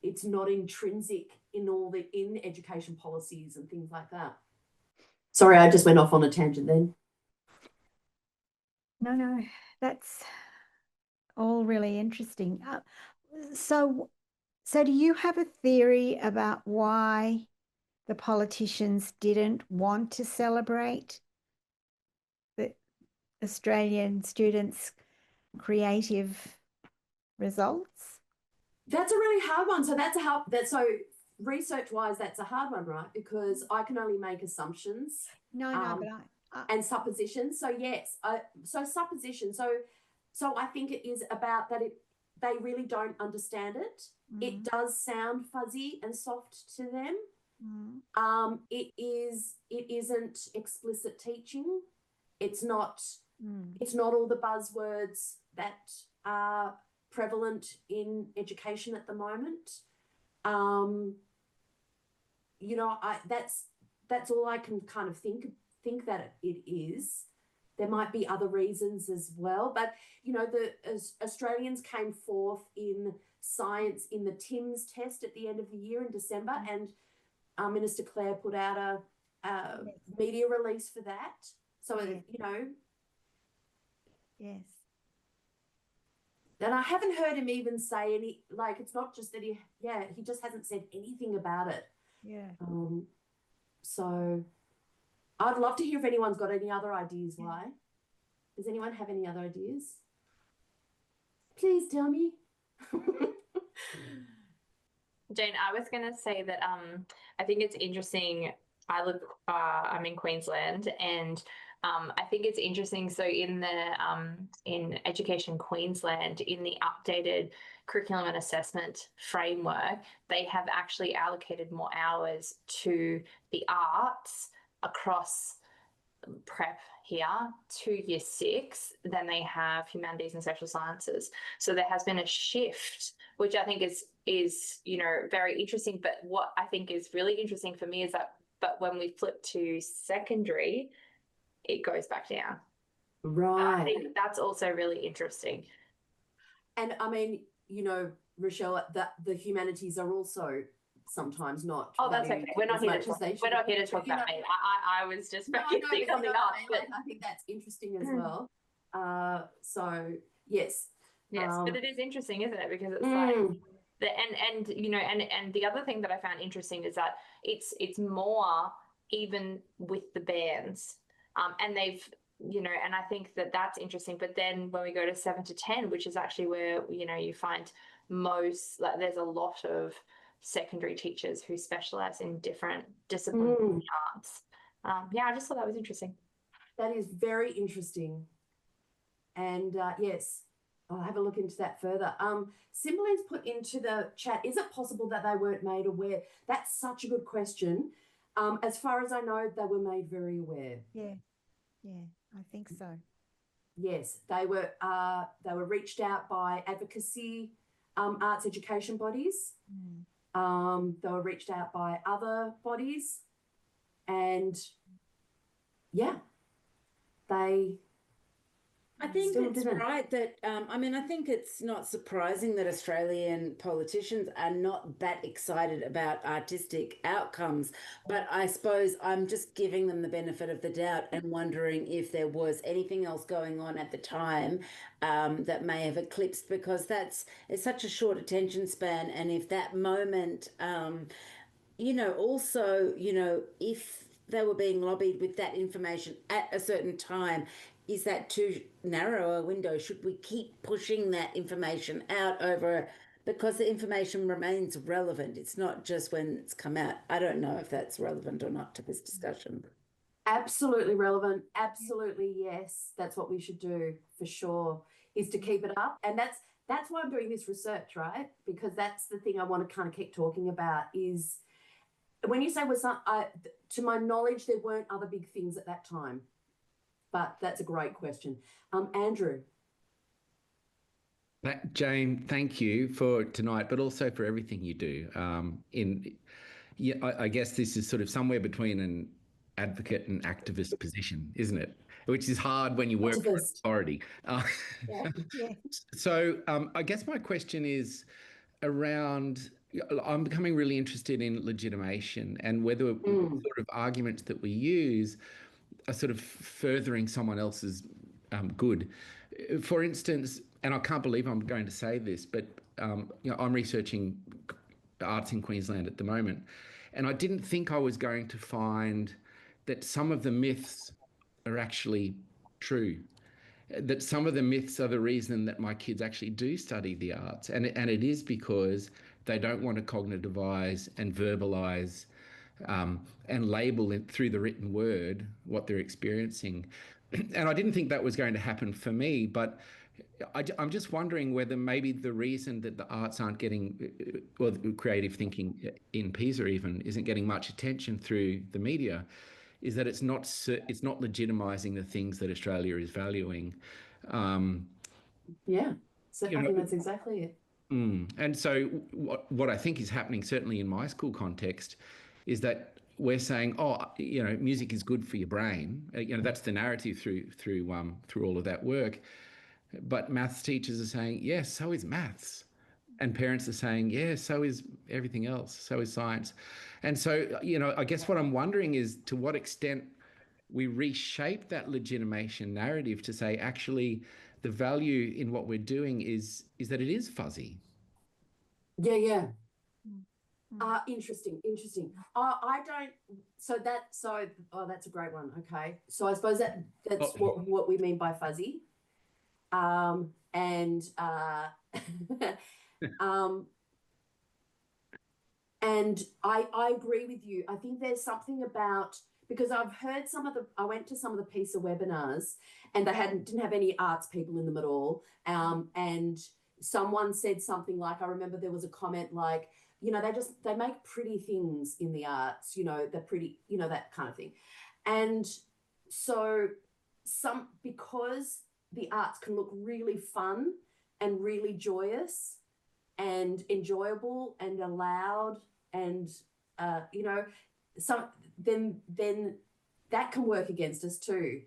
it's not intrinsic in education policies and things like that. Sorry, I just went off on a tangent then. No, that's all really interesting. So do you have a theory about why the politicians didn't want to celebrate the Australian students' creative results? That's a really hard one. So research-wise, that's a hard one, right? Because I can only make assumptions. And suppositions. So yes, supposition. So I think it is about that. They really don't understand it. It does sound fuzzy and soft to them. It isn't explicit teaching. It's not all the buzzwords that are prevalent in education at the moment. That's all I can kind of think that it is. There might be other reasons as well, but the Australians came forth in science in the TIMS test at the end of the year in December, and Minister Clare put out a media release for that. So yes. And I haven't heard him even say any, like, it's not just that he just hasn't said anything about it. Yeah. So I'd love to hear if anyone's got any other ideas why. Does anyone have any other ideas? Please tell me. Jane, I was going to say that I think it's interesting. I'm in Queensland, and I think it's interesting. So in the in Education Queensland, in the updated curriculum and assessment framework, they have actually allocated more hours to the arts across prep here to year 6 than they have humanities and social sciences. So there has been a shift, which I think is very interesting. But what I think is really interesting for me is that, but when we flip to secondary, it goes back down. Right. I think that's also really interesting. And I mean, Rochelle, that the humanities are also sometimes not. Oh, that's okay. We're not here to talk about me. I was just practicing something else. But I think that's interesting as well. So yes. Yes, but it is interesting, isn't it? Because it's like and the other thing that I found interesting is that it's more even with the bands, and they've and I think that that's interesting. But then when we go to 7 to 10, which is actually where you find most, like, there's a lot of secondary teachers who specialize in different disciplines in the arts. I just thought that was interesting. That is very interesting. And yes, I'll have a look into that further. Cymbelin's put into the chat, is it possible that they weren't made aware? That's such a good question. As far as I know, they were made very aware. Yeah, I think so. Yes, they were reached out by advocacy arts education bodies. They were reached out by other bodies, and I think it's right that, I think it's not surprising that Australian politicians are not that excited about artistic outcomes, but I suppose I'm just giving them the benefit of the doubt and wondering if there was anything else going on at the time that may have eclipsed, because it's such a short attention span. And if that moment, also, if they were being lobbied with that information at a certain time, is that too narrow a window? Should we keep pushing that information out because the information remains relevant? It's not just when it's come out. I don't know if that's relevant or not to this discussion. Absolutely relevant. Absolutely, yes. That's what we should do for sure, is to keep it up. And that's why I'm doing this research, right? Because that's the thing I want to kind of keep talking about is when you say to my knowledge, there weren't other big things at that time. But that's a great question. Andrew. Jane, thank you for tonight, but also for everything you do. I guess this is sort of somewhere between an advocate and activist position, isn't it? Which is hard when you work for authority. So I guess my question is around, I'm becoming really interested in legitimation and whether sort of arguments that we use are sort of furthering someone else's good. For instance, and I can't believe I'm going to say this, but I'm researching arts in Queensland at the moment, and I didn't think I was going to find that some of the myths are actually true, that some of the myths are the reason that my kids actually do study the arts, and it is because they don't want to cognitivize and verbalize and label it through the written word what they're experiencing. And I didn't think that was going to happen for me, but I'm just wondering whether maybe the reason that the arts aren't getting, well, creative thinking in PISA even isn't getting much attention through the media, is that it's not legitimizing the things that Australia is valuing. So I think that's exactly it. And so what I think is happening, certainly in my school context, is that we're saying, music is good for your brain. That's the narrative through all of that work. But maths teachers are saying, yes, so is maths. And parents are saying, yeah, so is everything else. So is science. And so, I guess what I'm wondering is to what extent we reshape that legitimation narrative to say, actually, the value in what we're doing is that it is fuzzy. Yeah. Interesting. I don't. That's a great one. Okay, so I suppose that's what we mean by fuzzy, And I agree with you. I think there's something about, because I've heard I went to some of the PISA webinars and they didn't have any arts people in them at all. And someone said something like, I remember there was a comment like, you know, they make pretty things in the arts, you know, they're pretty, you know, that kind of thing. And so because the arts can look really fun and really joyous and enjoyable and allowed, and you know, then that can work against us too,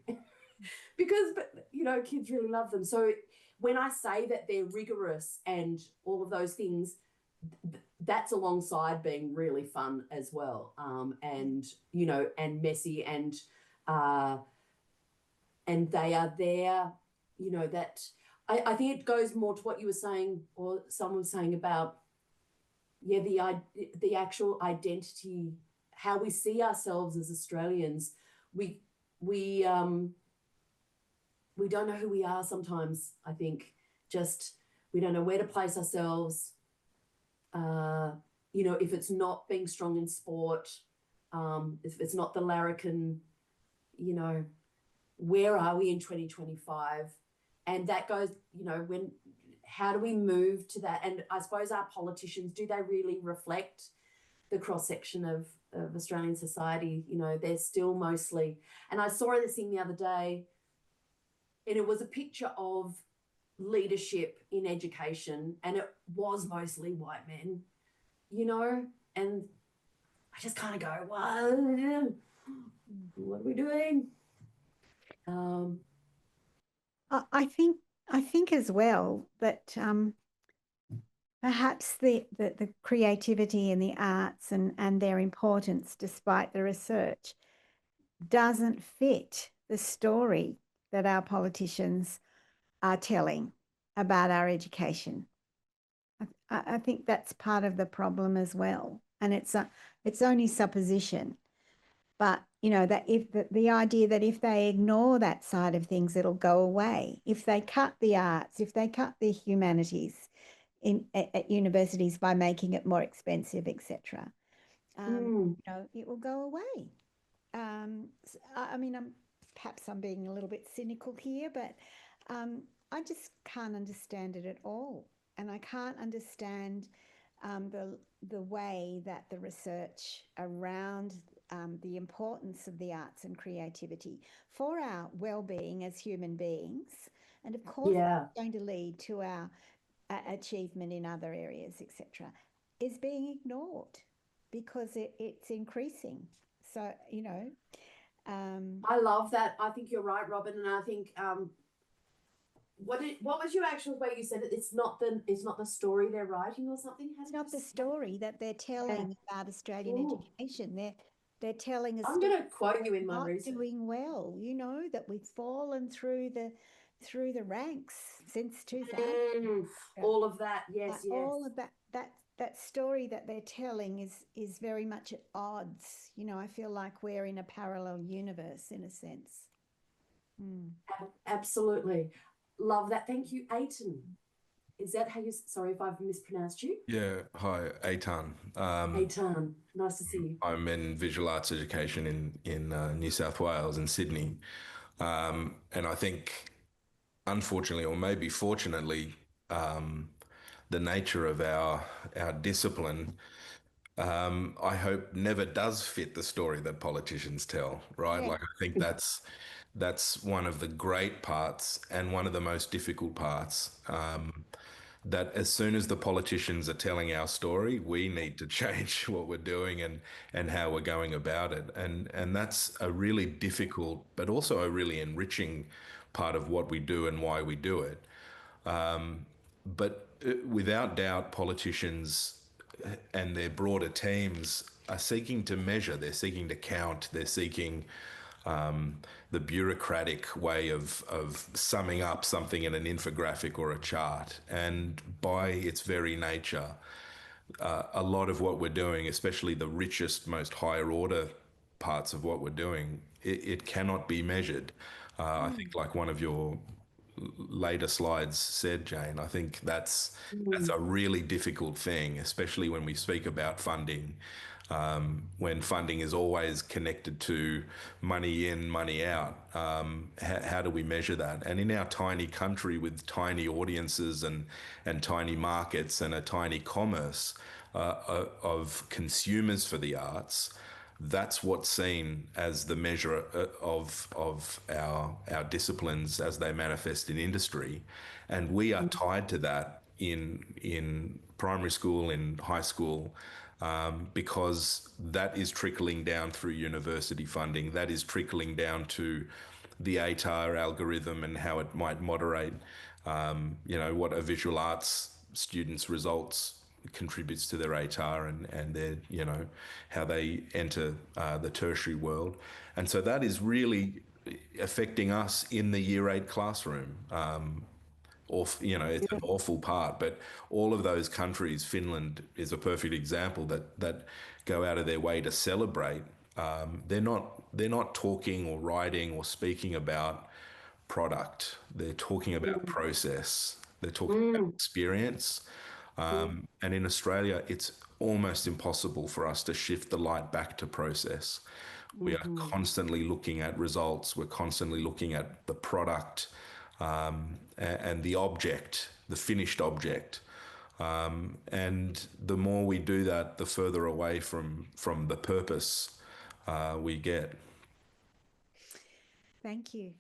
because you know, kids really love them. So when I say that they're rigorous and all of those things, that's alongside being really fun as well, and you know, and messy, and they are there, you know, that I think it goes more to what you were saying, or someone was saying about, yeah, the actual identity, how we see ourselves as Australians. We don't know who we are sometimes. I think just we don't know where to place ourselves. You know, if it's not being strong in sport, if it's not the larrikin, you know, where are we in 2025? And that goes, you know, how do we move to that? And I suppose our politicians, do they really reflect the cross-section of Australian society? You know, they're still mostly, and I saw this thing the other day, and it was a picture of leadership in education, and it was mostly white men, you know, and I just kind of go, what are we doing? I think as well that perhaps the creativity and the arts and their importance, despite the research, doesn't fit the story that our politicians are telling about our education. I think that's part of the problem as well, and it's only supposition. But you know, that if the idea that if they ignore that side of things, it'll go away. If they cut the arts, if they cut the humanities at universities by making it more expensive, etc., you know, it will go away. I mean, perhaps I'm being a little bit cynical here, but I just can't understand it at all, and I can't understand the way that the research around the importance of the arts and creativity for our well-being as human beings, and of course, it's going to lead to our achievement in other areas, etc., is being ignored because it's increasing. So, you know, I love that. I think you're right, Robin, and I think what was your actual way you said it? It's not the story they're writing or something. It's not the story that they're telling about Australian education. They're telling us. I'm going to quote you in my not research. Doing well, you know, that we've fallen through the ranks since 2000. All of that, yes. All of that story that they're telling is very much at odds. You know, I feel like we're in a parallel universe in a sense. Absolutely. Love that. Thank you, Aitan. Is that how you, sorry if I've mispronounced you? Yeah, hi, Aitan. Aitan, nice to see you. I'm in visual arts education in New South Wales in Sydney. And I think, unfortunately, or maybe fortunately, the nature of our discipline, I hope never does fit the story that politicians tell, right? Like, I think that's one of the great parts and one of the most difficult parts. That as soon as the politicians are telling our story, we need to change what we're doing and how we're going about it. And that's a really difficult, but also a really enriching part of what we do and why we do it. But without doubt, politicians and their broader teams are seeking to measure, they're seeking to count, they're seeking the bureaucratic way of summing up something in an infographic or a chart. And by its very nature, a lot of what we're doing, especially the richest, most higher order parts of what we're doing, it cannot be measured. I think like one of your later slides said, Jane. I think that's a really difficult thing, especially when we speak about funding. When funding is always connected to money in, money out, how do we measure that? And in our tiny country with tiny audiences and tiny markets and a tiny commerce of consumers for the arts, that's what's seen as the measure of our disciplines as they manifest in industry, and we are tied to that in primary school, in high school, because that is trickling down through university funding. That is trickling down to the ATAR algorithm and how it might moderate, what a visual arts student's results contributes to their ATAR and their, how they enter the tertiary world. And so that is really affecting us in the year 8 classroom. It's an awful part, but all of those countries, Finland is a perfect example, that go out of their way to celebrate. They're not talking or writing or speaking about product. They're talking about process. They're talking about experience. And in Australia, it's almost impossible for us to shift the light back to process. We are constantly looking at results. We're constantly looking at the product, and the object, the finished object. And the more we do that, the further away from the purpose we get. Thank you.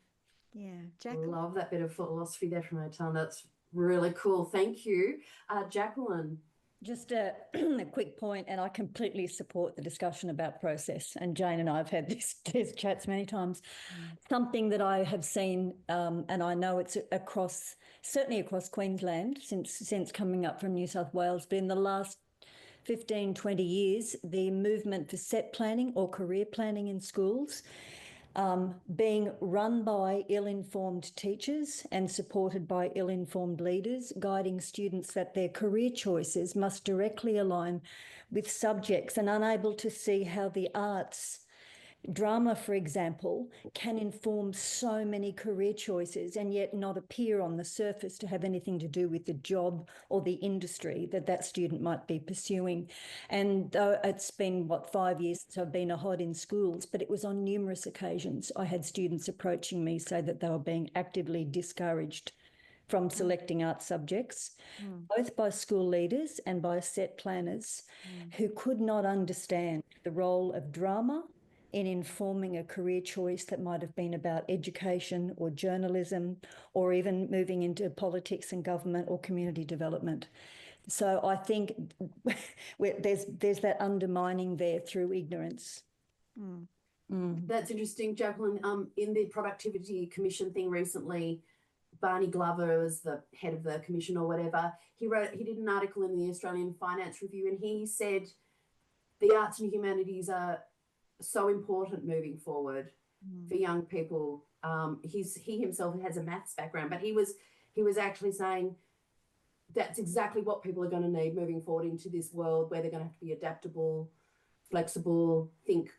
Yeah, I love that bit of philosophy there from Otan. That's really cool. Thank you. Jacqueline. Just a, a quick point, and I completely support the discussion about process. And Jane and I have had these chats many times. Something that I have seen, and I know it's certainly across Queensland since coming up from New South Wales, but in the last 15, 20 years, the movement for set planning or career planning in schools being run by ill-informed teachers and supported by ill-informed leaders, guiding students that their career choices must directly align with subjects, and unable to see how the arts, drama, for example, can inform so many career choices and yet not appear on the surface to have anything to do with the job or the industry that student might be pursuing. And it's been, 5 years since I've been a HOD in schools, but it was on numerous occasions. I had students approaching me say that they were being actively discouraged from selecting art subjects, both by school leaders and by set planners who could not understand the role of drama in informing a career choice that might have been about education or journalism, or even moving into politics and government or community development. So I think there's that undermining there through ignorance. That's interesting, Jacqueline. In the Productivity Commission thing recently, Barney Glover was the head of the commission or whatever. He did an article in the Australian Finance Review, and he said the arts and humanities are so important moving forward for young people. He himself has a maths background, but he was actually saying that's exactly what people are going to need moving forward into this world, where they're going to have to be adaptable, flexible, think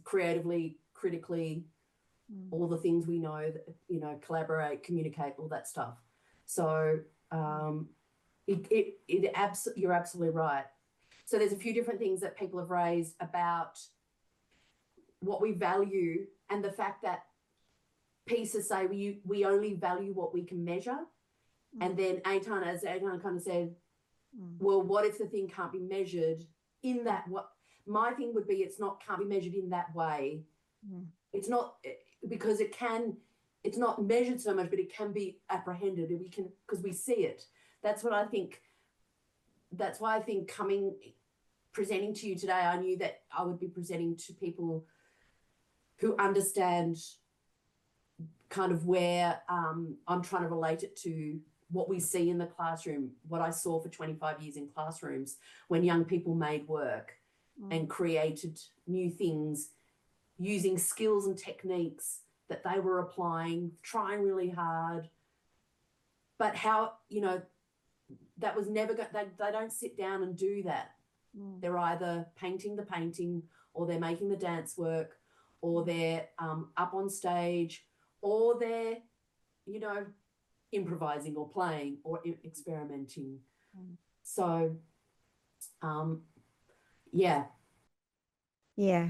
creatively, critically, all the things we know, collaborate, communicate, all that stuff. So you're absolutely right. So there's a few different things that people have raised about what we value, and the fact that PISA say we only value what we can measure. And then as Aitan kind of said, well, what if the thing can't be measured in that? What my thing would be, can't be measured in that way. It's not, because it's not measured so much, but it can be apprehended, and because we see it. That's what I think. That's why I think presenting to you today, I knew that I would be presenting to people who understand kind of where I'm trying to relate it to what we see in the classroom, what I saw for 25 years in classrooms when young people made work and created new things using skills and techniques that they were applying, trying really hard. But how, that was never, they don't sit down and do that. They're either painting the painting, or they're making the dance work, or they're up on stage, or they're, improvising or playing or experimenting. So, yeah. Yeah.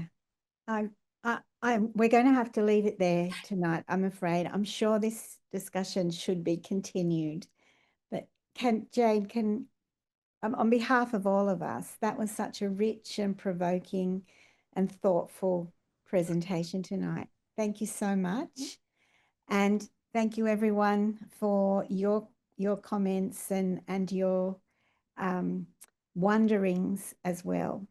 We're going to have to leave it there tonight, I'm afraid. I'm sure this discussion should be continued. But Jade, on behalf of all of us, that was such a rich and provoking and thoughtful presentation tonight. Thank you so much. And thank you everyone for your comments and your wonderings as well.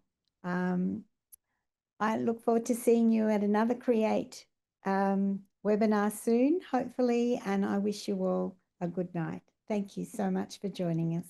I look forward to seeing you at another Create webinar soon, hopefully, and I wish you all a good night. Thank you so much for joining us.